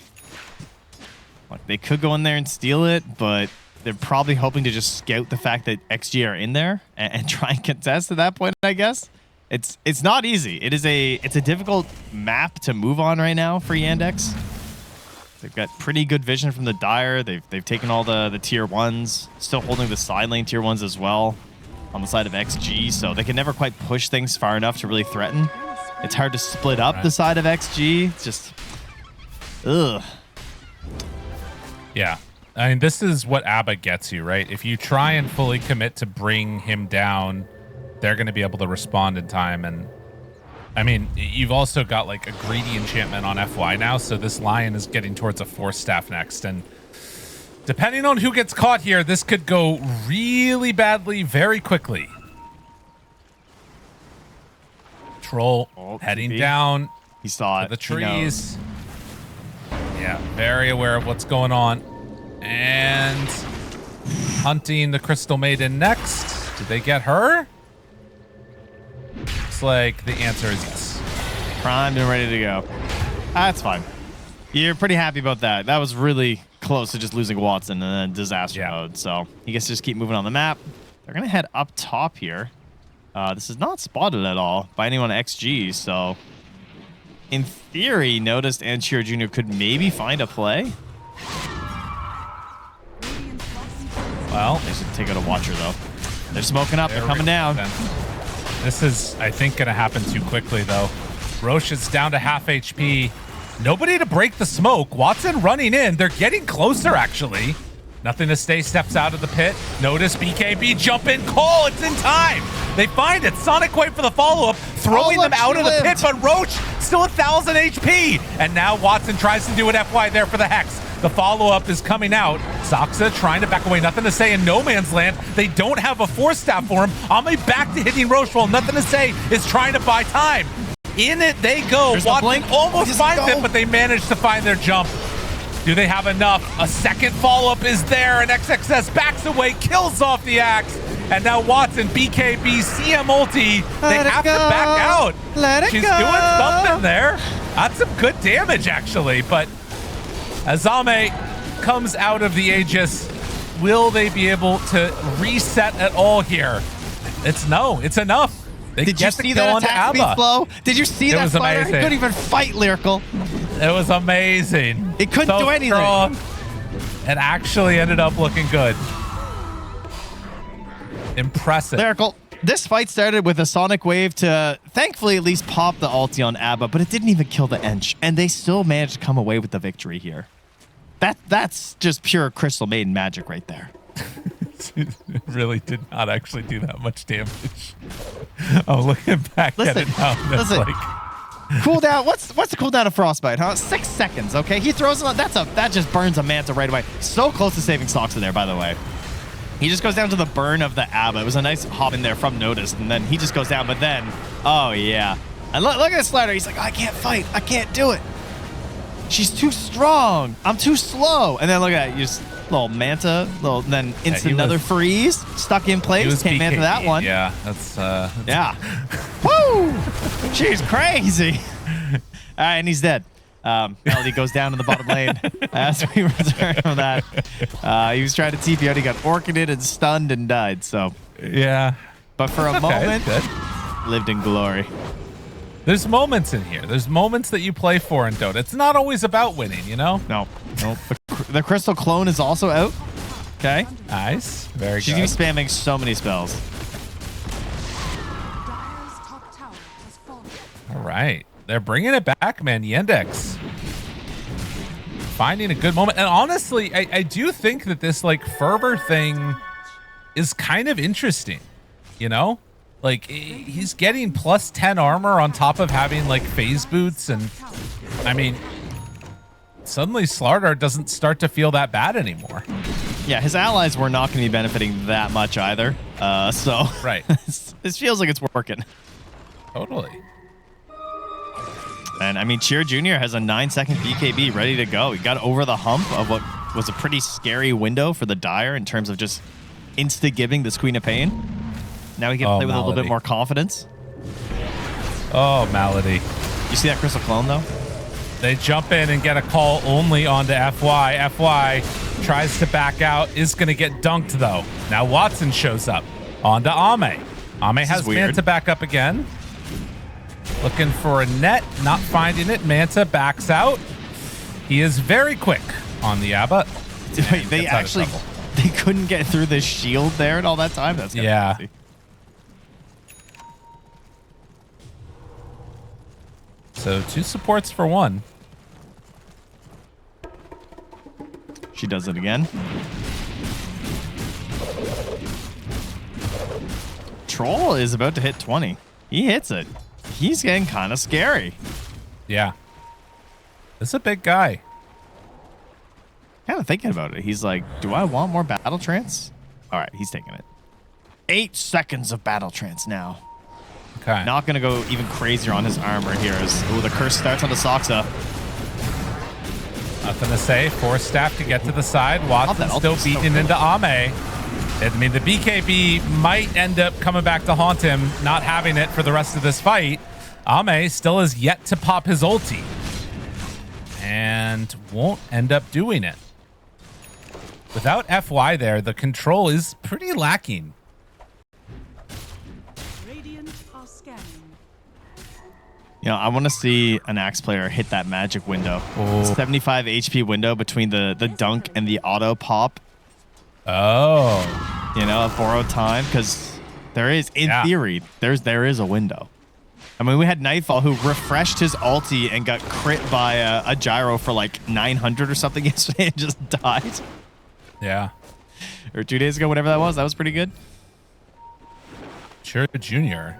Like, they could go in there and steal it, but they're probably hoping to just scout the fact that XG are in there and try and contest at that point, I guess. It's not easy. It's a difficult map to move on right now for Yandex. They've got pretty good vision from the Dire. They've taken all the tier 1s, still holding the side lane tier 1s as well on the side of XG, so they can never quite push things far enough to really threaten. It's hard to split up the side of XG. It's just, ugh. Yeah. I mean, this is what ABBA gets you, right? If you try and fully commit to bring him down, they're going to be able to respond in time. And I mean, you've also got like a greedy enchantment on FY now, so this Lion is getting towards a Force Staff next. And depending on who gets caught here, this could go really badly very quickly. Troll heading down. He saw it. The trees. Yeah, very aware of what's going on. And hunting the Crystal Maiden next. Did they get her? Looks like the answer is yes. Primed and ready to go. That's fine. You're pretty happy about that. That was really close to just losing Watson and then disaster mode. So he gets to just keep moving on the map. They're going to head up top here. This is not spotted at all by anyone at XG. So in theory, Noticed and Chira Jr. could maybe find a play. Well, they should take out a Watcher, though. They're smoking up. They're coming down. This is, I think, going to happen too quickly, though. Roche is down to half HP. Nobody to break the smoke. Watson running in. They're getting closer, actually. Nothing to stay. Steps out of the pit. Notice BKB jump in. Call. It's in time. They find it. Sonic Wave for the follow-up. Throwing them out of the pit, but Roche still 1,000 HP. And now Watson tries to do an FY there for the Hex. The follow-up is coming out. Soxa trying to back away. Nothing to say in no man's land. They don't have a Force Staff for him. Ame back to hitting Roche while Nothing to say is trying to buy time. In it they go. There's Watson almost finds it, but they manage to find their jump. Do they have enough? A second follow-up is there, and XXS backs away, kills off the Axe. And now Watson, BKB, CM ulti. They have to back out. She's doing something there. That's some good damage, actually, but Azame comes out of the Aegis. Will they be able to reset at all here? It's enough. They Did you see that attack speed flow? Did you see that fighter? He couldn't even fight Lyrical. It was amazing. It couldn't do anything. Strong. It actually ended up looking good. Impressive. Lyrical. This fight started with a Sonic Wave to thankfully at least pop the ulti on ABBA, but it didn't even kill the Ench, and they still managed to come away with the victory here. That's just pure Crystal Maiden magic right there. It really did not actually do that much damage. Oh, looking back at it now, that's like cooldown. What's the cooldown of Frostbite? Huh? 6 seconds. Okay, he throws it. That just burns a Manta right away. So close to saving Soxa there, by the way. He just goes down to the burn of the ABBA. It was a nice hop in there from Notice, and then he just goes down. But then, oh yeah, and look at this slider. He's like, I can't fight. I can't do it. She's too strong. I'm too slow. And then look at that. You just little Manta, then instant another freeze, stuck in place. Can't Manta that one. Yeah, that's yeah. Woo! She's crazy. All right, and he's dead. Melody goes down in the bottom lane as we return from that. He was trying to TP out. He got orchided and stunned and died. So yeah. But for a moment, lived in glory. There's moments in here. There's moments that you play for in Dota. It's not always about winning, you know? No. The Crystal Clone is also out. Okay. Nice. Very good. She's going to be spamming so many spells. All right. They're bringing it back, man. Yandex. Finding a good moment. And honestly, I do think that this, like, fervor thing is kind of interesting, you know? Like, he's getting plus 10 armor on top of having, like, phase boots. And, I mean, suddenly Slardar doesn't start to feel that bad anymore. Yeah, his allies were not going to be benefiting that much either. So right. This feels like it's working. Totally. And, I mean, Cheer Jr. has a 9-second BKB ready to go. He got over the hump of what was a pretty scary window for the Dire in terms of just insta-giving this Queen of Pain. Now he can play with a little bit more confidence. Oh, Malady. You see that Crystal Clone, though? They jump in and get a call only onto FY. FY tries to back out, is going to get dunked, though. Now Watson shows up onto Ame. Ame has Manta back up again. Looking for a net, not finding it. Manta backs out. He is very quick on the Abba. They actually, they couldn't get through the shield there and all that time. That's crazy. So 2 supports for 1. She does it again. Troll is about to hit 20. He hits it. He's getting kind of scary. Yeah. This is a big guy. Kind of thinking about it. He's like, do I want more battle trance? All right, he's taking it. 8 seconds of battle trance now. Okay. Not going to go even crazier on his armor here as the curse starts on the Soxa. Nothing to say. Force staff to get to the side. Watson still beating into Ame. I mean, the BKB might end up coming back to haunt him, not having it for the rest of this fight. Ame still has yet to pop his ulti and won't end up doing it. Without FY there, the control is pretty lacking. You know, I want to see an Axe player hit that magic window. 75 HP window between the dunk and the auto pop. Oh. You know, a borrowed time, because there is, in theory, there is a window. I mean, we had Nightfall who refreshed his ulti and got crit by a gyro for like 900 or something yesterday and just died. Yeah. Or 2 days ago, whatever that was. That was pretty good. Cheer Jr.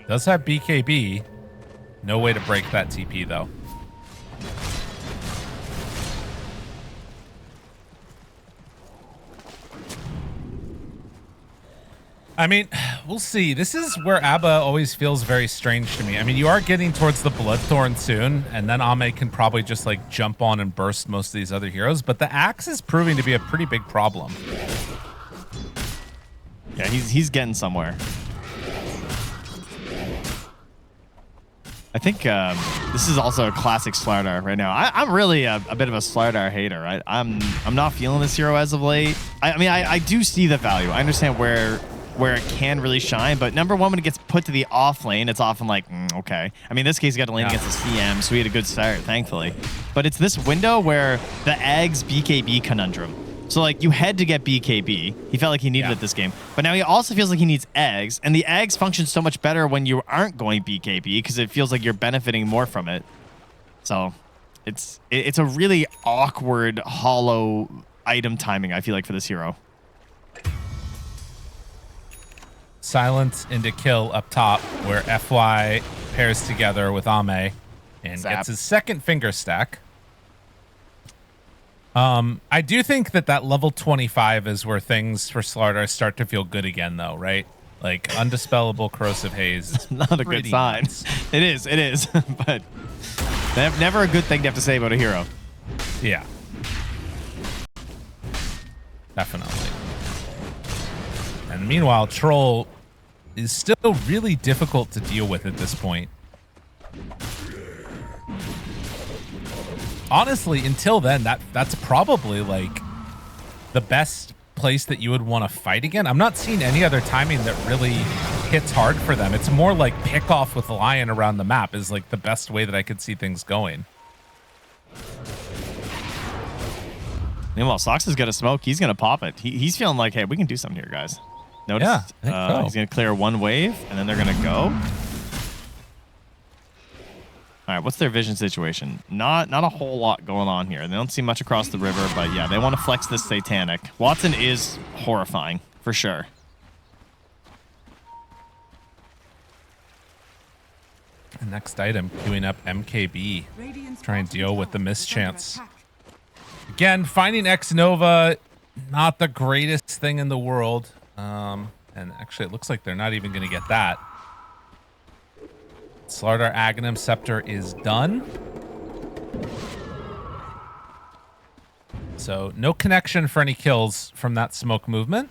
does have BKB. No way to break that TP, though. I mean, we'll see. This is where Abba always feels very strange to me. I mean, you are getting towards the Bloodthorn soon, and then Ame can probably just, like, jump on and burst most of these other heroes, but the Axe is proving to be a pretty big problem. Yeah, he's getting somewhere. I think this is also a classic Slardar right now. I'm really a bit of a Slardar hater, right? I'm not feeling this hero as of late. I mean, I do see the value. I understand where it can really shine, but number one, when it gets put to the off lane, it's often like, okay. I mean, in this case, he got to lane against the CM, so he had a good start, thankfully. But it's this window where the Ags BKB conundrum. So, like, you had to get BKB. He felt like he needed it this game. But now he also feels like he needs Eggs. And the Eggs function so much better when you aren't going BKB because it feels like you're benefiting more from it. So, it's a really awkward, hollow item timing, I feel like, for this hero. Silence into kill up top where FY pairs together with Ame and gets his second finger stack. I do think that level 25 is where things for Slardar start to feel good again, though, right? Like, undispellable corrosive haze is not a good sign. Nice. It is. But never a good thing to have to say about a hero. Yeah. Definitely. And meanwhile, Troll is still really difficult to deal with at this point. honestly, until then, that's probably like the best place that you would want to fight again. I'm not seeing any other timing that really hits hard for them. It's more like pick off with Lion around the map is like the best way that I could see things going. Meanwhile, Sox is going to smoke. He's going to pop it. He's feeling like, hey, we can do something here, guys. Notice Yeah, I think so. he's going to clear one wave, and then they're going to go. All right, what's their vision situation? Not a whole lot going on here. They don't see much across the river, but yeah, they want to flex this Satanic. Watson is horrifying, for sure. The next item, queuing up MKB. Try and deal with the mischance. Again, finding X-Nova, not the greatest thing in the world. And actually, it looks like they're not even going to get that. Slardar Aghanim Scepter is done. So no connection for any kills from that smoke movement.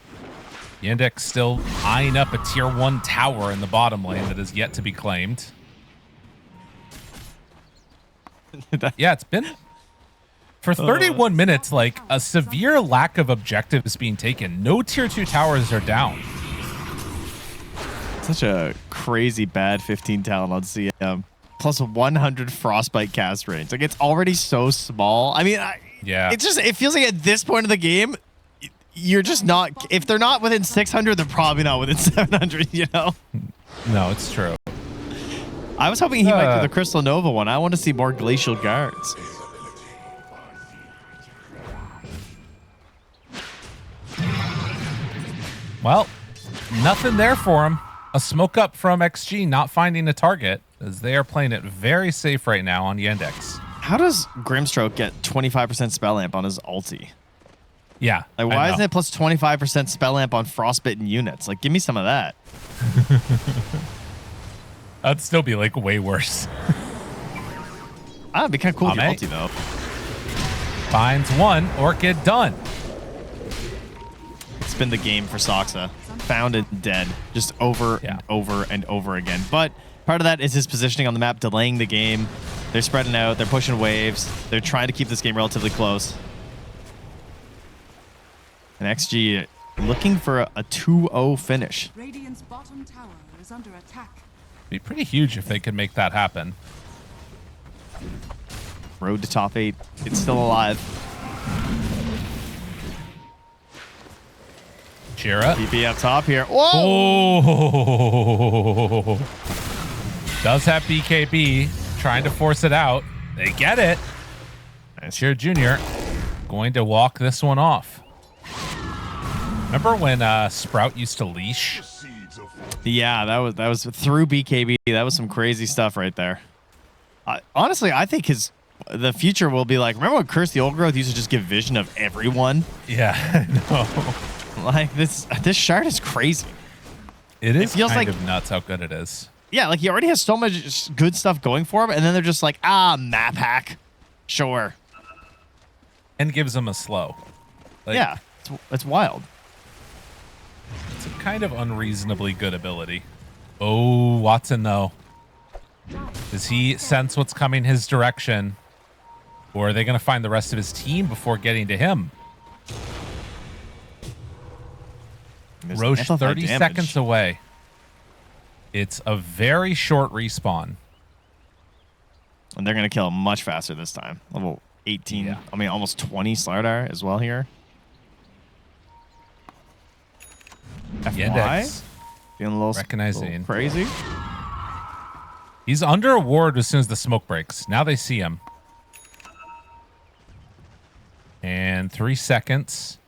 Yandex still eyeing up a tier 1 tower in the bottom lane that is yet to be claimed. Yeah, it's been for 31 minutes, like a severe lack of objectives being taken. No tier 2 towers are down. Such a crazy bad 15 talent on CM. Plus 100 frostbite cast range. Like, it's already so small. I mean, yeah, it feels like at this point of the game, you're just not, if they're not within 600, they're probably not within 700, you know? No, it's true. I was hoping he might do the Crystal Nova one. I want to see more Glacial Guards. Well, nothing there for him. A smoke up from XG, not finding a target, as they are playing it very safe right now on Yandex. How does Grimstroke get 25% spell amp on his ulti? Yeah. Like, why isn't it plus 25% spell amp on frostbitten units? Like, give me some of that. That'd still be like way worse. It'd be kind of cool with your ulti, though. Finds one. Orchid done. It's been the game for Soxa. Found and dead. Just over and over and over again. But part of that is his positioning on the map, delaying the game. They're spreading out. They're pushing waves. They're trying to keep this game relatively close. And XG looking for a 2-0 finish. Radiant's bottom tower is under attack. Be pretty huge if they could make that happen. Road to top 8. It's still alive. Jira. PP up top here. Whoa! Oh! Does have BKB. Trying to force it out. They get it. Nice. Jira Jr. going to walk this one off. Remember when Sprout used to leash? Yeah, that was through BKB. That was some crazy stuff right there. Honestly, I think the future will be like, remember when Curse the Old Growth used to just give vision of everyone? Yeah, I know. Like, this shard is crazy. It feels kind like of nuts how good it is. Yeah, like he already has so much good stuff going for him, and then they're just like, map hack. Sure. And gives him a slow. Like, yeah, it's wild. It's a kind of unreasonably good ability. Oh, Watson, though. Does he sense what's coming his direction? Or are they going to find the rest of his team before getting to him? Roche 30 seconds away. It's a very short respawn. And they're going to kill him much faster this time. Level 18. Yeah. I mean, almost 20 Slardar as well here. Yandex. Feeling a little crazy. He's under a ward as soon as the smoke breaks. Now they see him. And 3 seconds.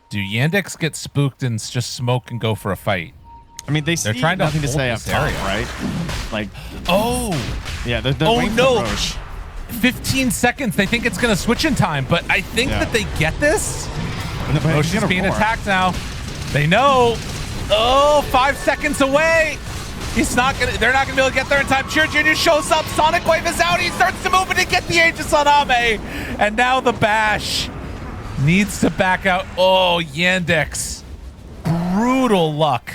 Do Yandex get spooked and just smoke and go for a fight? I mean, they're trying to nothing to say up top, right? Like, yeah, they're waiting for Roche. 15 seconds. They think it's going to switch in time, but I think that they get this. Roche is being attacked now. They know. Oh, 5 seconds away. He's not gonna. They're not gonna be able to get there in time. Cheer Jr. shows up. Sonic Wave is out. He starts to move and to get the Aegis on Ame, and now the bash needs to back out. Oh, Yandex, brutal luck.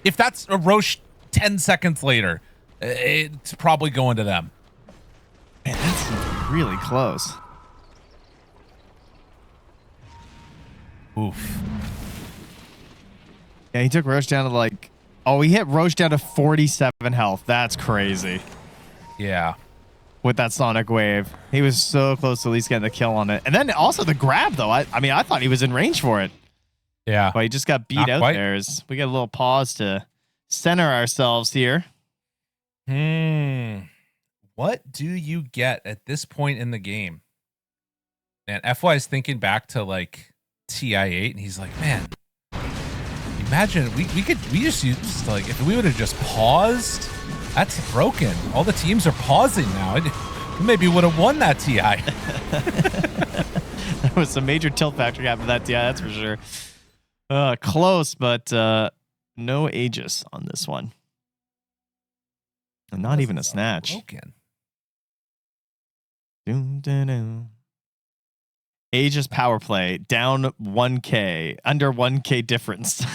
If that's a Roche 10 seconds later, it's probably going to them. Man, really close. Oof. Yeah, he took Roche down to like... Oh, he hit Roche down to 47 health. That's crazy. Yeah. With that Sonic Wave. He was so close to at least getting the kill on it. And then also the grab, though. I mean, I thought he was in range for it. Yeah. But he just got beat Not out quite. there. We get a little pause to center ourselves here. What do you get at this point in the game? Man, FY is thinking back to like TI8, and he's like, man, imagine we just used like if we would have just paused. That's broken. All the teams are pausing now. We maybe would have won that TI. There was some major tilt factor after that TI, that's for sure. Close, but no Aegis on this one. And not even a snatch. Broken. Doom, doom, doom. Aegis power play down 1K, under 1K difference.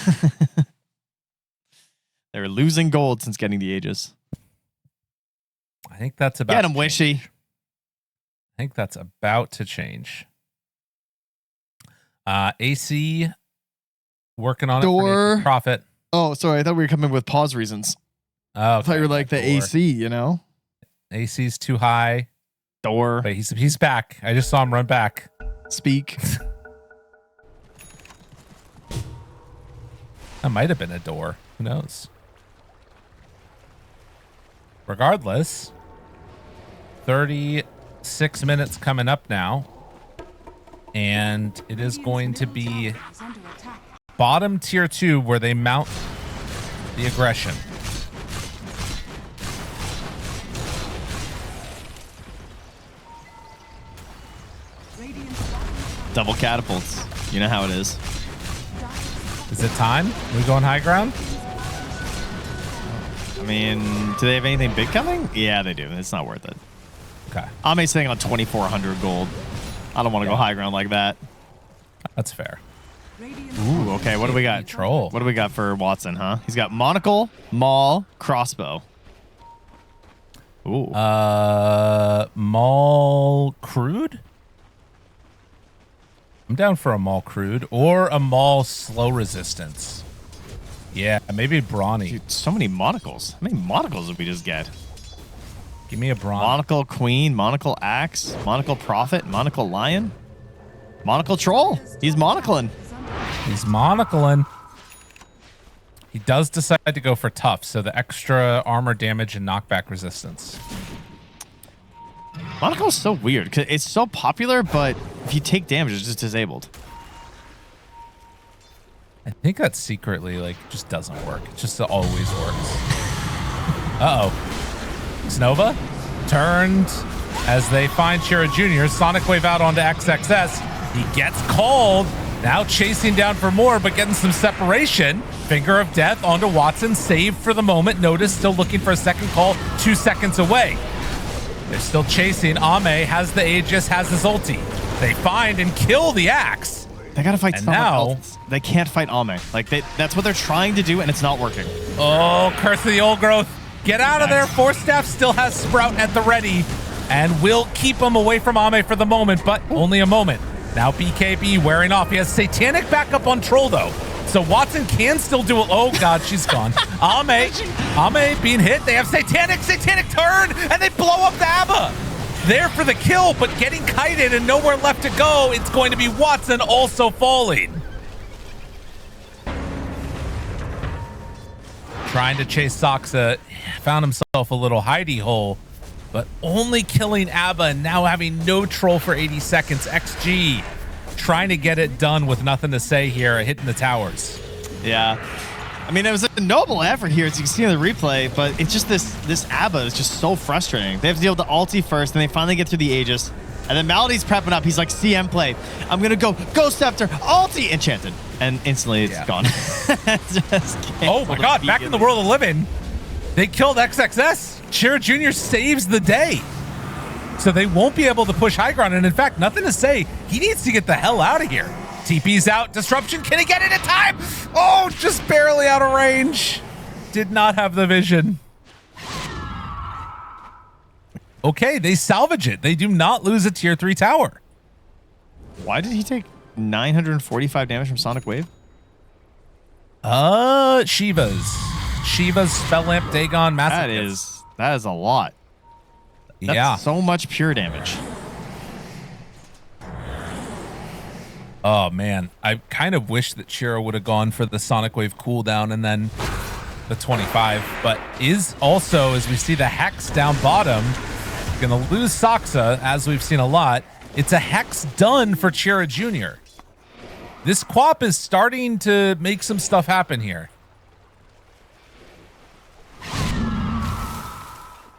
They're losing gold since getting the Aegis. I think that's about Get him, to Wishy. change. I think that's about to change. AC working on Door. it for profit. Oh, sorry. I thought we were coming with pause reasons. Oh, I thought you were like the Door. AC, you know? AC's too high. Door. Wait, he's back. I just saw him run back. Speak. That might have been a door. Who knows? Regardless, 36 minutes coming up now. And it is going to be Is under attack. bottom tier 2 where they mount the aggression. Radiant's bottom tower Double catapults. You know how it is. Is it time? Are we going high ground? I mean, do they have anything big coming? Yeah, they do. It's not worth it. Okay, I'm sitting on 2,400 gold. I don't want to go high ground like that. that's fair. Radiant's Ooh, okay. What do we got? Troll. What do we got for Watson, huh? He's got monocle, maul, crossbow. Ooh. Maul crude? I'm down for a maul crude or a maul slow resistance. Yeah, maybe brawny. Dude, so many monocles. How many monocles did we just get? Give me a brawny. Monocle queen, monocle axe, monocle prophet, monocle lion, monocle troll. He's monocling. is under He's monocling. He does decide to go for tough, so the extra armor damage and knockback resistance. Monocle is so weird because it's so popular, but if you take damage, it's just disabled. I think that secretly like just doesn't work. It just always works. Uh-oh. Snova turned as they find Chira Jr. Sonic Wave out onto XXS. He gets called. Now chasing down for more, but getting some separation. Finger of Death onto Watson. Saved for the moment. Notice still looking for a second call. 2 seconds away. They're still chasing. Ame has the Aegis, has his ulti. They find and kill the axe. They gotta fight And someone now- else. They can't fight Ame. Like that's what they're trying to do, and it's not working. Oh, Curse of the Old Growth. Get out of there. Force Staff still has Sprout at the ready and will keep him away from Ame for the moment, but only a moment. Now BKB wearing off. He has Satanic backup on Troll, though. So Watson can still do it. Oh, God, she's gone. Ame being hit. They have Satanic turn, and they blow up the Abba. There for the kill, but getting kited and nowhere left to go. It's going to be Watson also falling. Trying to chase Soxa, found himself a little hidey hole, but only killing Abba and now having no troll for 80 seconds. XG trying to get it done with nothing to say here, hitting the towers. Yeah. I mean, it was a noble effort here, as you can see in the replay, but it's just this Abba is just so frustrating. They have to deal with the ulti first, and they finally get through the Aegis. And then Melody's prepping up. He's like, CM play. I'm going to go Ghost Scepter, ulti, enchanted. And instantly it's gone. Oh my God, back in the world of living. They killed XXS. Chira Jr. saves the day. So they won't be able to push high ground. And in fact, nothing to say. He needs to get the hell out of here. TP's out. Disruption. Can he get it in time? Oh, just barely out of range. Did not have the vision. Okay, they salvage it. They do not lose a tier 3 tower. Why did he take 945 damage from Sonic Wave? Shiva's Spell Lamp, Dagon, Massive. That is a lot. That's so much pure damage. Oh man, I kind of wish that Shiro would have gone for the Sonic Wave cooldown and then the 25, but is also, as we see the Hex down bottom, gonna lose Saksa, as we've seen a lot. It's a Hex done for Chira Jr. This Quap is starting to make some stuff happen here.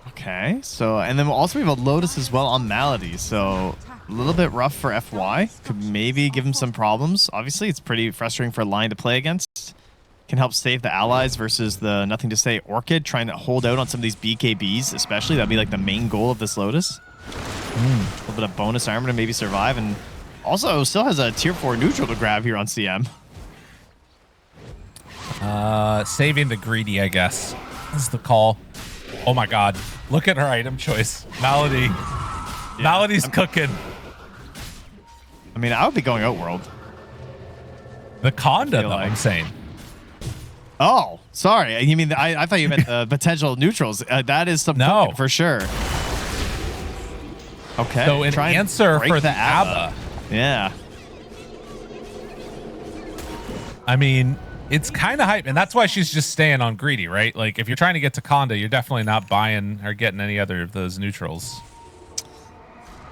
Okay, so, and then also we have a Lotus as well on Malady, so a little bit rough for FY. Could maybe give him some problems. Obviously, it's pretty frustrating for Lion to play against. Can help save the allies versus the Nothing to Say Orchid, trying to hold out on some of these BKBs, especially. That'd be like the main goal of this Lotus. A little bit of bonus armor to maybe survive, and also still has a tier 4 neutral to grab here on CM. Saving the greedy, I guess, is the call. Oh my god, look at her item choice. Malady. Yeah, Malady's cooking. I mean, I would be going Outworld. The Conda, though, like. I'm saying. Oh, sorry. You mean, I thought you meant the potential neutrals. That is some cooking for sure. Okay. So an answer for the ABBA. Yeah. I mean, it's kind of hype, and that's why she's just staying on greedy, right? Like, if you're trying to get to Conda, you're definitely not buying or getting any other of those neutrals.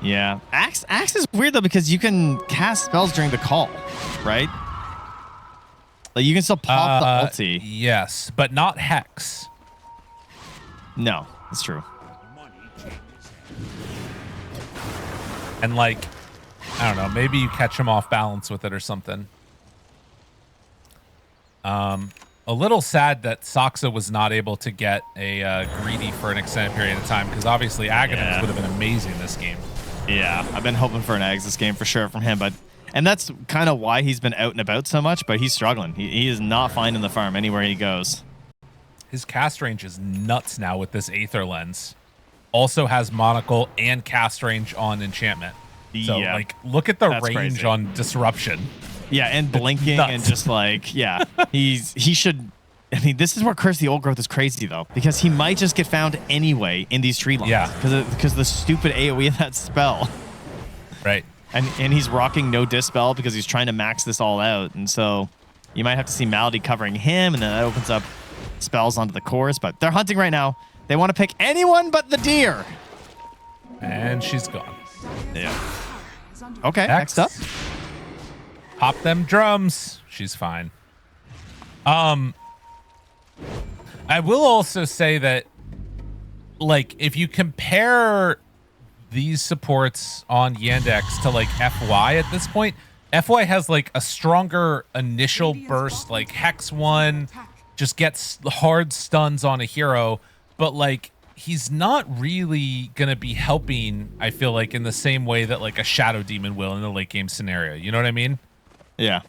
Yeah. Axe is weird, though, because you can cast spells during the call, right? Like, you can still pop the ulti. Yes, but not Hex. No, that's true. And, like, I don't know, maybe you catch him off balance with it or something. A little sad that Saksa was not able to get a greedy for an extended period of time, because obviously Aghanim's would have been amazing this game. Yeah, I've been hoping for an Ags this game for sure from him, and that's kind of why he's been out and about so much, but he's struggling. He is not finding the farm anywhere he goes. His cast range is nuts now with this Aether Lens. Also has Monocle and cast range on Enchantment. So, like, look at the range crazy. On Disruption. Yeah, and blinking and just like, yeah, he should. I mean, this is where Curse the Old Growth is crazy, though, because he might just get found anyway in these tree lines. Yeah. Because the stupid AoE of that spell. Right. And he's rocking no Dispel because he's trying to max this all out. And so you might have to see Malady covering him, and then that opens up spells onto the course. But they're hunting right now. They want to pick anyone but the deer. And she's gone. Yeah. Okay, next up. Pop them drums. She's fine. I will also say that, like, if you compare these supports on Yandex to, like, FY at this point, FY has, like, a stronger initial burst. Like, Hex 1 just gets hard stuns on a hero, but, like, he's not really going to be helping, I feel like, in the same way that, like, a Shadow Demon will in the late game scenario. You know what I mean? Yeah.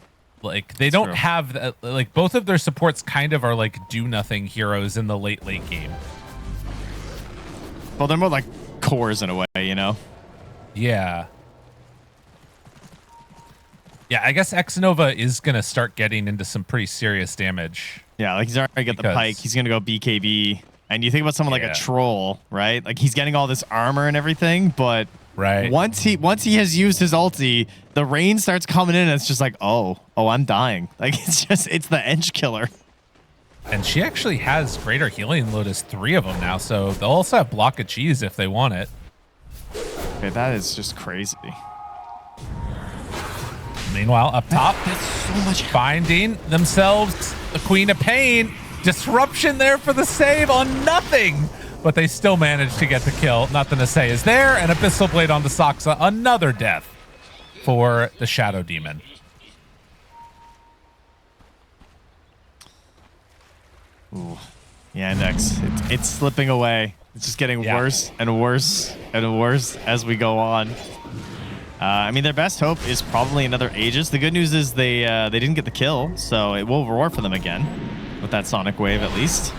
Like, they don't have, like, both of their supports kind of are, like, do-nothing heroes in the late game. Well, they're more like cores in a way, you know? Yeah. Yeah, I guess Xnova is going to start getting into some pretty serious damage. Yeah, like, he's already got the pike. He's going to go BKB. And you think about someone like a troll, right? Like, he's getting all this armor and everything, but once he has used his ulti, the rain starts coming in, and it's just like, oh, I'm dying. Like, it's the Edge killer. And she actually has greater healing load as 3 of them now, so they'll also have block of cheese if they want it. Okay, that is just crazy. Meanwhile, up top, that's so much finding themselves the Queen of Pain. Disruption there for the save on nothing, but they still managed to get the kill. Nothing to say is there, and Abyssal Blade on the Saksa. Another death for the Shadow Demon. Ooh, Yandex. It's slipping away. It's just getting worse and worse and worse as we go on. I mean, their best hope is probably another Aegis. The good news is they didn't get the kill, so it will roar for them again with that Sonic Wave at least.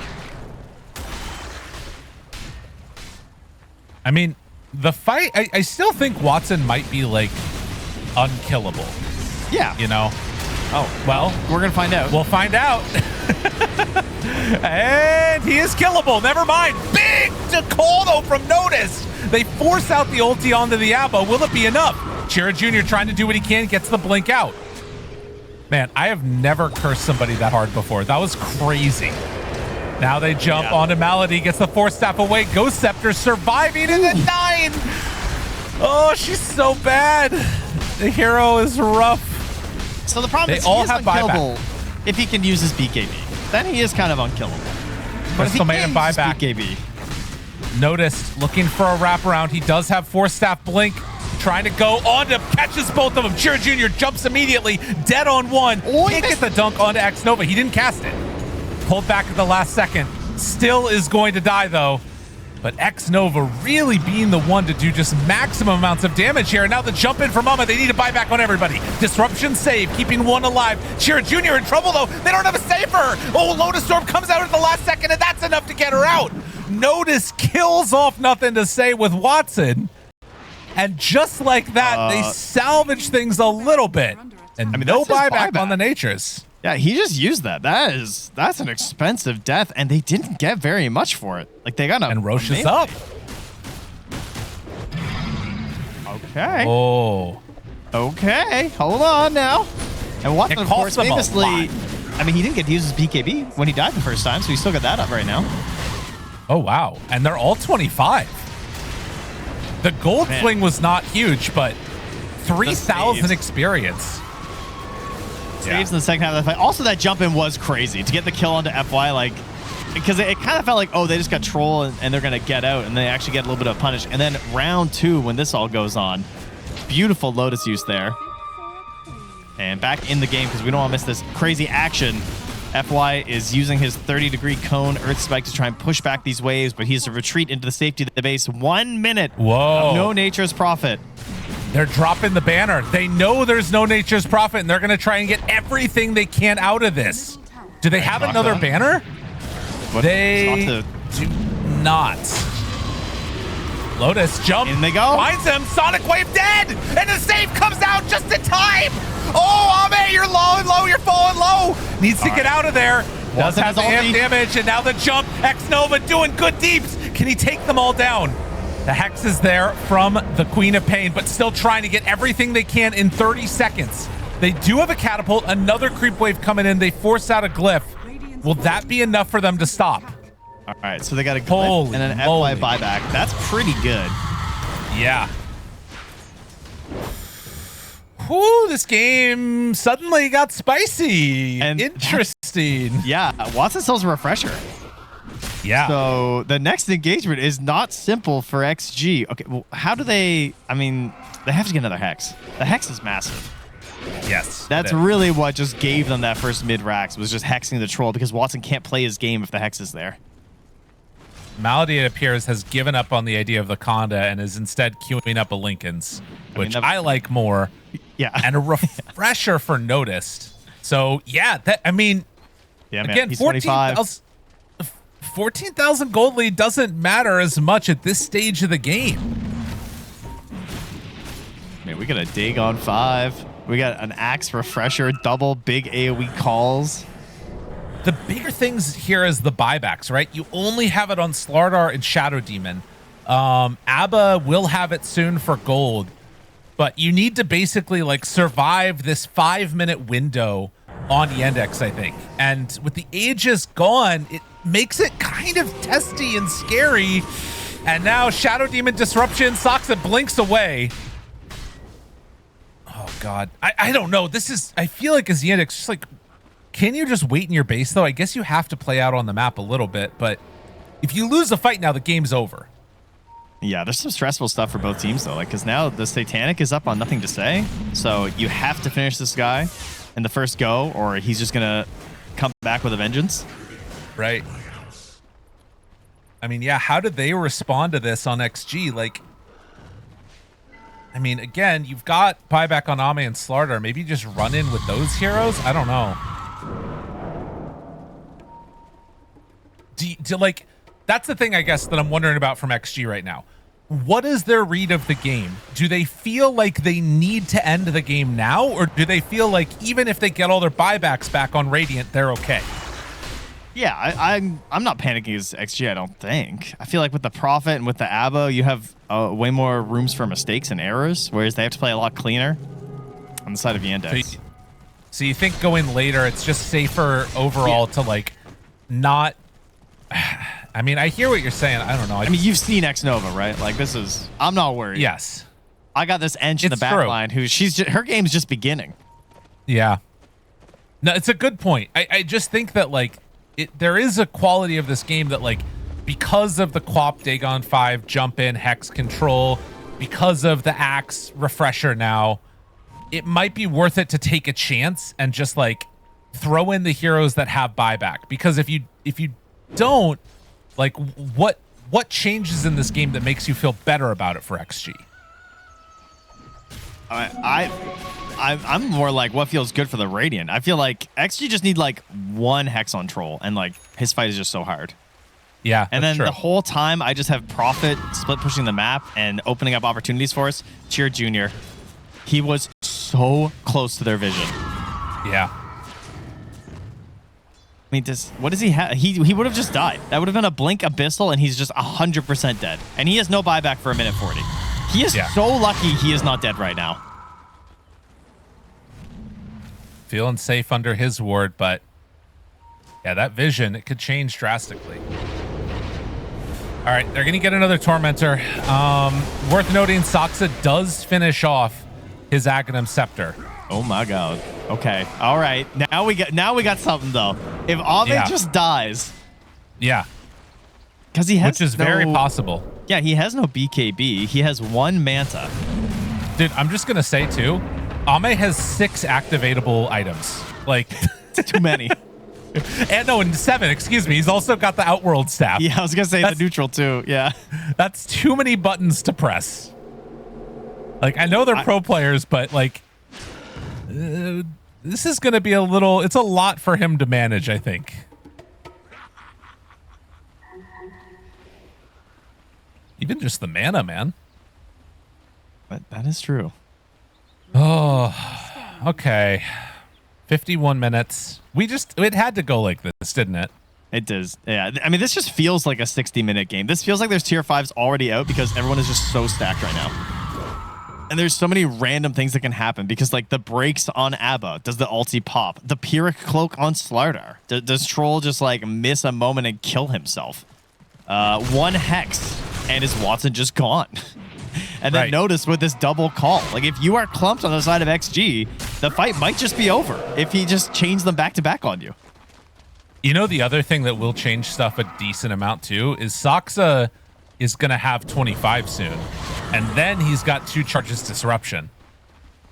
I mean, the fight, I still think Watson might be like unkillable. Yeah. You know? Oh, Well, we're going to find out. we'll find out. And he is killable. Never mind. Big call, though, from Notice. They force out the ulti onto the Abba. Will it be enough? Chira Jr. trying to do what he can, gets the blink out. Man, I have never cursed somebody that hard before. That was crazy. Now they jump onto Malady, gets the Force Staff away. Ghost Scepter surviving in the 9. Oh, she's so bad. The hero is rough. So the problem is all he is have unkillable if he can use his BKB. Then he is kind of unkillable. But if he Crystal made can't him use his buyback. BKB, Noticed, looking for a wraparound. He does have Force Staff blink. Trying to go on to catches both of them. Chira Jr. jumps immediately, dead on one. Can't get the dunk onto Xnova. He didn't cast it. Pulled back at the last second. Still is going to die, though. But Xnova really being the one to do just maximum amounts of damage here. And now the jump in from Mama. They need to buy back on everybody. Disruption save, keeping one alive. Chira Jr. in trouble, though. They don't have a save for her. Oh, Lotus Storm comes out at the last second, and that's enough to get her out. Notice kills off Nothing to Say with Watson. And just like that, they salvage things a little bit. And no buyback on the Natures. yeah, he just used that. That's an expensive death, and they didn't get very much for it. Like they got a And Roche is up. Okay. Oh. Okay. Hold on now. And Watson, It of course, cost them a famously. lot. I mean, he didn't get to use his BKB when he died the first time, so he still got that up right now. Oh, wow. And they're all 25. The gold swing was not huge, but 3,000 experience. Saves in the second half of the fight. Also, that jump in was crazy to get the kill onto FY, like, because it kind of felt like, oh, they just got troll and they're going to get out, and they actually get a little bit of punish. And then round 2, when this all goes on, beautiful Lotus use there. And back in the game, because we don't want to miss this crazy action. FY is using his 30-degree cone Earth Spike to try and push back these waves, but he has to retreat into the safety of the base. 1 minute of no Nature's Prophet. They're dropping the banner. They know there's no Nature's Prophet, and they're going to try and get everything they can out of this. Do they have another banner? They do not. Lotus jump. In they go. Finds him. Sonic Wave dead. And the save comes out just in time. Oh, Ame, you're low and low. You're falling low. Needs to get out of there. Does have the amp damage. And now the jump. Xnova doing good deeps. Can he take them all down? The Hex is there from the Queen of Pain, but still trying to get everything they can in 30 seconds. They do have a catapult. Another creep wave coming in. They force out a glyph. Will that be enough for them to stop? All right, so they got a glyph and an FY buyback. That's pretty good. Yeah. Whew, this game suddenly got spicy. And interesting. Yeah, Watson sells a refresher. Yeah. So the next engagement is not simple for XG. Okay, well, how do they... I mean, they have to get another Hex. The Hex is massive. Yes. That's really what just gave them that first mid-racks, was just hexing the troll, because Watson can't play his game if the Hex is there. Malady, it appears, has given up on the idea of the Conda and is instead queuing up a Lincoln's, which I like more. Yeah. And a refresher for Noticed. So, yeah, that, I mean, again, 14,000 gold lead doesn't matter as much at this stage of the game. Man, we got a dig on 5. We got an Axe refresher, double big AoE calls. The bigger things here is the buybacks, right? You only have it on Slardar and Shadow Demon. Abba will have it soon for gold, but you need to basically like survive this 5-minute window on Yandex, I think. And with the Aegis gone, it makes it kind of testy and scary. And now Shadow Demon Disruption, Soxa blinks away. Oh God, I don't know. This is, I feel like as Yandex, just like, can you just wait in your base, though? I guess you have to play out on the map a little bit, but if you lose the fight now, the game's over. Yeah, there's some stressful stuff for both teams, though, like, because now the Satanic is up on Nothing to Say, so you have to finish this guy in the first go, or he's just going to come back with a vengeance. Right. I mean, yeah, how did they respond to this on XG? Like, I mean, again, you've got buyback on Ame and Slardar. Maybe just run in with those heroes? I don't know. Do like, that's the thing, I guess, that I'm wondering about from XG right now. what is their read of the game? Do they feel like they need to end the game now, or do they feel like even if they get all their buybacks back on Radiant, they're okay? Yeah, I'm not panicking against XG, I don't think. I feel like with the Prophet and with the Abo, you have way more rooms for mistakes and errors, whereas they have to play a lot cleaner on the side of Yandex. So you think going later, it's just safer overall to like not... I mean, I hear what you're saying. I don't know. I mean, you've seen Xnova, right? Like, this is... I'm not worried. Yes. I got this Ench in the back line who her game's just beginning. Yeah. No, it's a good point. I just think that, like, there is a quality of this game that, like, because of the Quap Dagon 5 jump in, Hex control, because of the Axe refresher now, it might be worth it to take a chance and just, like, throw in the heroes that have buyback. Because if you don't, like, what changes in this game that makes you feel better about it for XG? I'm more like what feels good for the Radiant. I feel like XG just need like one Hex on Troll, and like his fight is just so hard. Yeah, and then true. The whole time I just have Prophet split pushing the map and opening up opportunities for us. Cheer Junior, he was so close to their vision. Yeah. I mean, what does he have? He would have just died. That would have been a blink abyssal, and he's just 100% dead. And he has no buyback for a minute 40. He is so lucky he is not dead right now. Feeling safe under his ward, but yeah, that vision, it could change drastically. All right, they're gonna get another Tormentor. Worth noting, Saksa does finish off his Aghanim Scepter. Oh my god. Okay. All right. Now we got something though. If Ave just dies. Yeah. Because he has Which is very possible. Yeah, he has no BKB. He has one Manta. Dude, I'm just gonna say too, Ame has 6 activatable items. Like too many. And no, and 7, excuse me. He's also got the Outworld staff. Yeah, I was gonna say the neutral too. Yeah. That's too many buttons to press. Like, I know they're pro players, but like this is gonna be it's a lot for him to manage, I think. Even just the mana, man. But that is true. Oh, okay. 51 minutes. It had to go like this, didn't it? It does. Yeah. I mean, this just feels like a 60-minute game. This feels like there's tier 5s already out because everyone is just so stacked right now. And there's so many random things that can happen because, like, the breaks on Abba, does the ulti pop? The Pyrrhic Cloak on Slardar. Does Troll just, like, miss a moment and kill himself? One Hex, and is Watson just gone? And then notice with this double call, like if you are clumped on the side of XG, the fight might just be over if he just chains them back to back on you. You know, the other thing that will change stuff a decent amount too is Saksa is going to have 25 soon. And then he's got 2 charges disruption.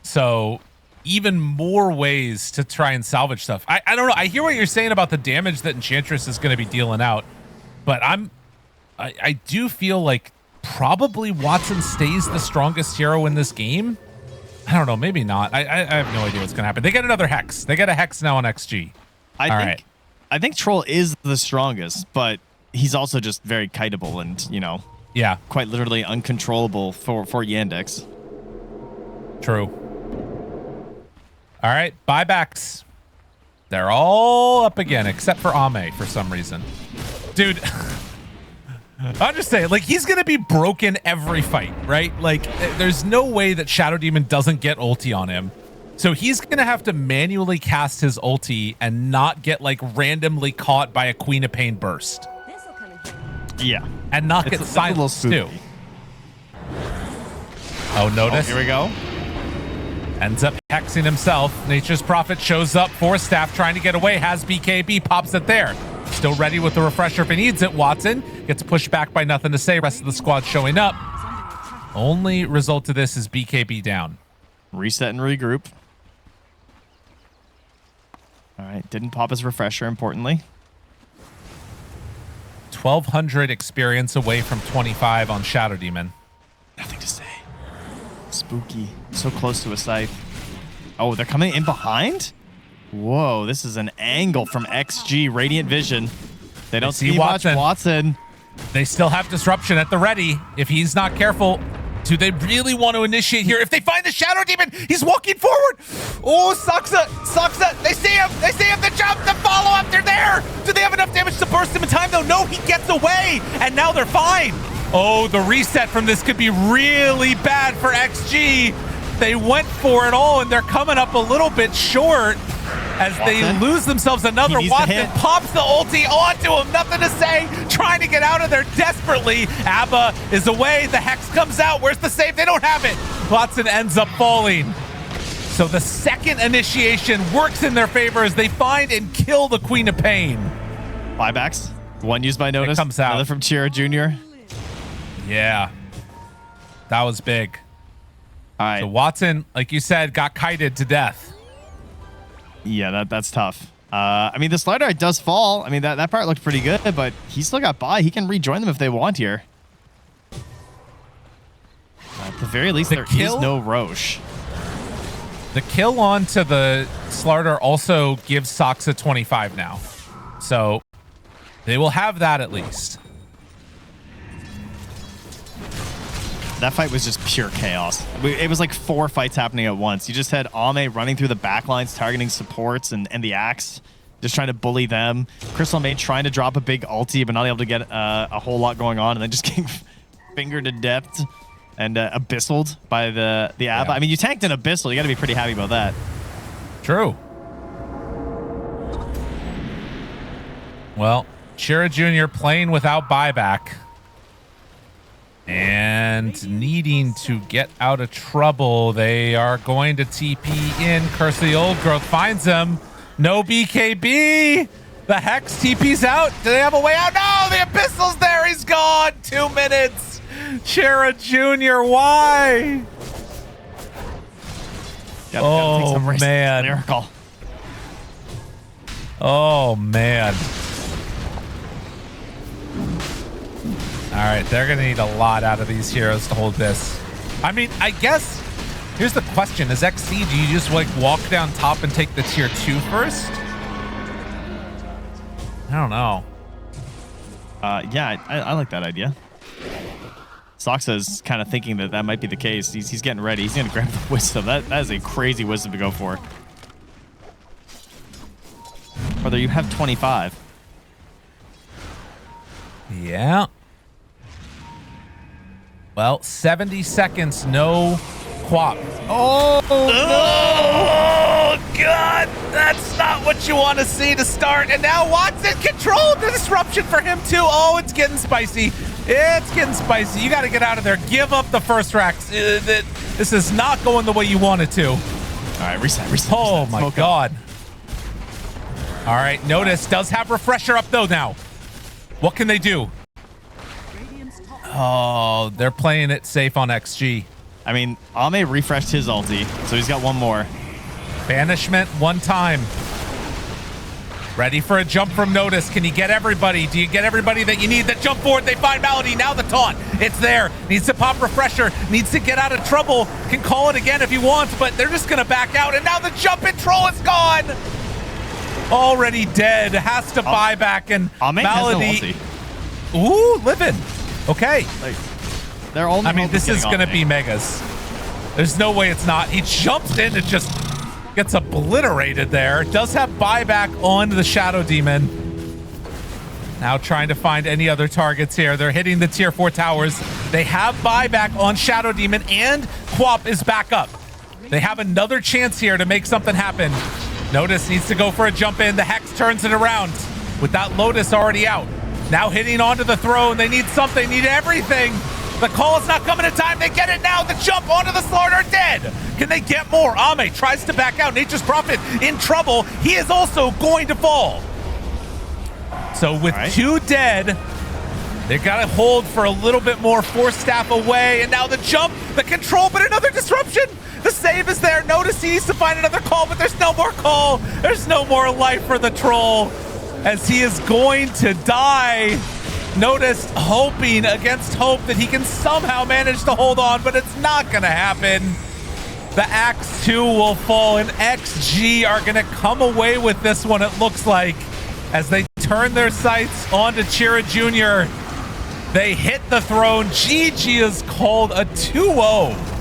So even more ways to try and salvage stuff. I don't know. I hear what you're saying about the damage that Enchantress is going to be dealing out. But I do feel like probably Watson stays the strongest hero in this game. I don't know, maybe not. I have no idea what's gonna happen. They get another Hex. They get a Hex now on XG. I think Troll is the strongest, but he's also just very kiteable and, you know, quite literally uncontrollable for Yandex. True. All right, buybacks. They're all up again, except for Ame for some reason. Dude, I'm just saying, like, he's going to be broken every fight, right? Like, there's no way that Shadow Demon doesn't get ulti on him. So he's going to have to manually cast his ulti and not get, like, randomly caught by a Queen of Pain burst. Yeah. And not get silenced, too. Oh, notice. Here we go. Ends up hexing himself. Nature's Prophet shows up. Force Staff trying to get away. Has BKB. Pops it there. Still ready with the refresher if he needs it. Watson gets pushed back by nothing to say. Rest of the squad showing up. Only result of this is BKB down. Reset and regroup. All right. Didn't pop his refresher, importantly. 1,200 experience away from 25 on Shadow Demon. Nothing to say. Spooky. So close to a scythe. Oh, they're coming in behind? Whoa, this is an angle from XG. Radiant Vision. They don't see Watson. They still have disruption at the ready. If he's not careful, do they really want to initiate here? If they find the Shadow Demon, he's walking forward. Oh, Saksa, they see him, the jump, the follow-up, they're there. Do they have enough damage to burst him in time though? No, he gets away, and now they're fine. Oh, the reset from this could be really bad for XG. They went for it all, and they're coming up a little bit short as they lose themselves another. Watson pops the ulti onto him. Nothing to say. Trying to get out of there desperately. Abba is away. The Hex comes out. Where's the save? They don't have it. Watson ends up falling. So the second initiation works in their favor as they find and kill the Queen of Pain. Buybacks. One used by Notice. It comes out. Another from Chira Jr. Yeah. That was big. All right. So Watson, like you said, got kited to death. Yeah, that's tough. I mean, the Slider does fall. I mean, that part looked pretty good, but he still got by. He can rejoin them if they want here. At the very least, there is no Roche. The kill onto the Slarder also gives Saksa 25 now. So they will have that at least. That fight was just pure chaos. It was like 4 fights happening at once. You just had Ame running through the backlines, targeting supports and the Axe, just trying to bully them. Crystal Maid trying to drop a big ulti, but not able to get a whole lot going on, and then just getting fingered to death and abyssaled by the Abba. Yeah. I mean, you tanked an Abyssal. You got to be pretty happy about that. True. Well, Chira Jr. playing without buyback. And needing to get out of trouble. They are going to TP in. Curse of the Old Growth finds them. No BKB. The Hex TP's out. Do they have a way out? No, the Abyssal's there. He's gone. 2 minutes. Chira Jr. Why? Oh, man. Miracle. Oh, man. All right, they're going to need a lot out of these heroes to hold this. I mean, I guess, here's the question. Is XC, do you just like walk down top and take the tier 2 first? I don't know. Yeah, I like that idea. Saksa's kind of thinking that might be the case. He's getting ready. He's going to grab the Wisdom. That is a crazy Wisdom to go for. Whether you have 25. Yeah. Well, 70 seconds, no Quap. Oh, no. God, that's not what you want to see to start. And now Watson controlled the disruption for him too. Oh, it's getting spicy. It's getting spicy. You got to get out of there. Give up the first racks. This is not going the way you want it to. All right, reset. Oh, my God. All right, Notice does have Refresher up though now. What can they do? Oh, they're playing it safe on XG. I mean, Ame refreshed his ulti, so he's got one more. Banishment one time. Ready for a jump from Notice. Can you get everybody? Do you get everybody that you need? The jump forward, they find Malady. Now the taunt. It's there. Needs to pop Refresher. Needs to get out of trouble. Can call it again if he wants, but they're just going to back out. And now the jump and troll is gone. Already dead. Has to buy back. And Malady. Ooh, living. Okay. Like, they're only. I mean, this is going to be megas. There's no way it's not. He jumps in and just gets obliterated there. Does have buyback on the Shadow Demon. Now trying to find any other targets here. They're hitting the tier 4 towers. They have buyback on Shadow Demon, and Quap is back up. They have another chance here to make something happen. Notice needs to go for a jump in. The Hex turns it around with that Lotus already out. Now hitting onto the throne. They need something, need everything. The call is not coming in time. They get it now. The jump onto the Slarder, dead. Can they get more? Ame tries to back out. Nature's Prophet in trouble. He is also going to fall. So with 2 dead, they got to hold for a little bit more. Force staff away. And now the jump, the control, but another disruption. The save is there. Notice he needs to find another call, but there's no more call. There's no more life for the troll, as he is going to die. Notice hoping against hope that he can somehow manage to hold on, but it's not going to happen. The Axe 2 will fall, and XG are going to come away with this one, it looks like, as they turn their sights onto Chira Jr. They hit the throne. GG is called a 2-0.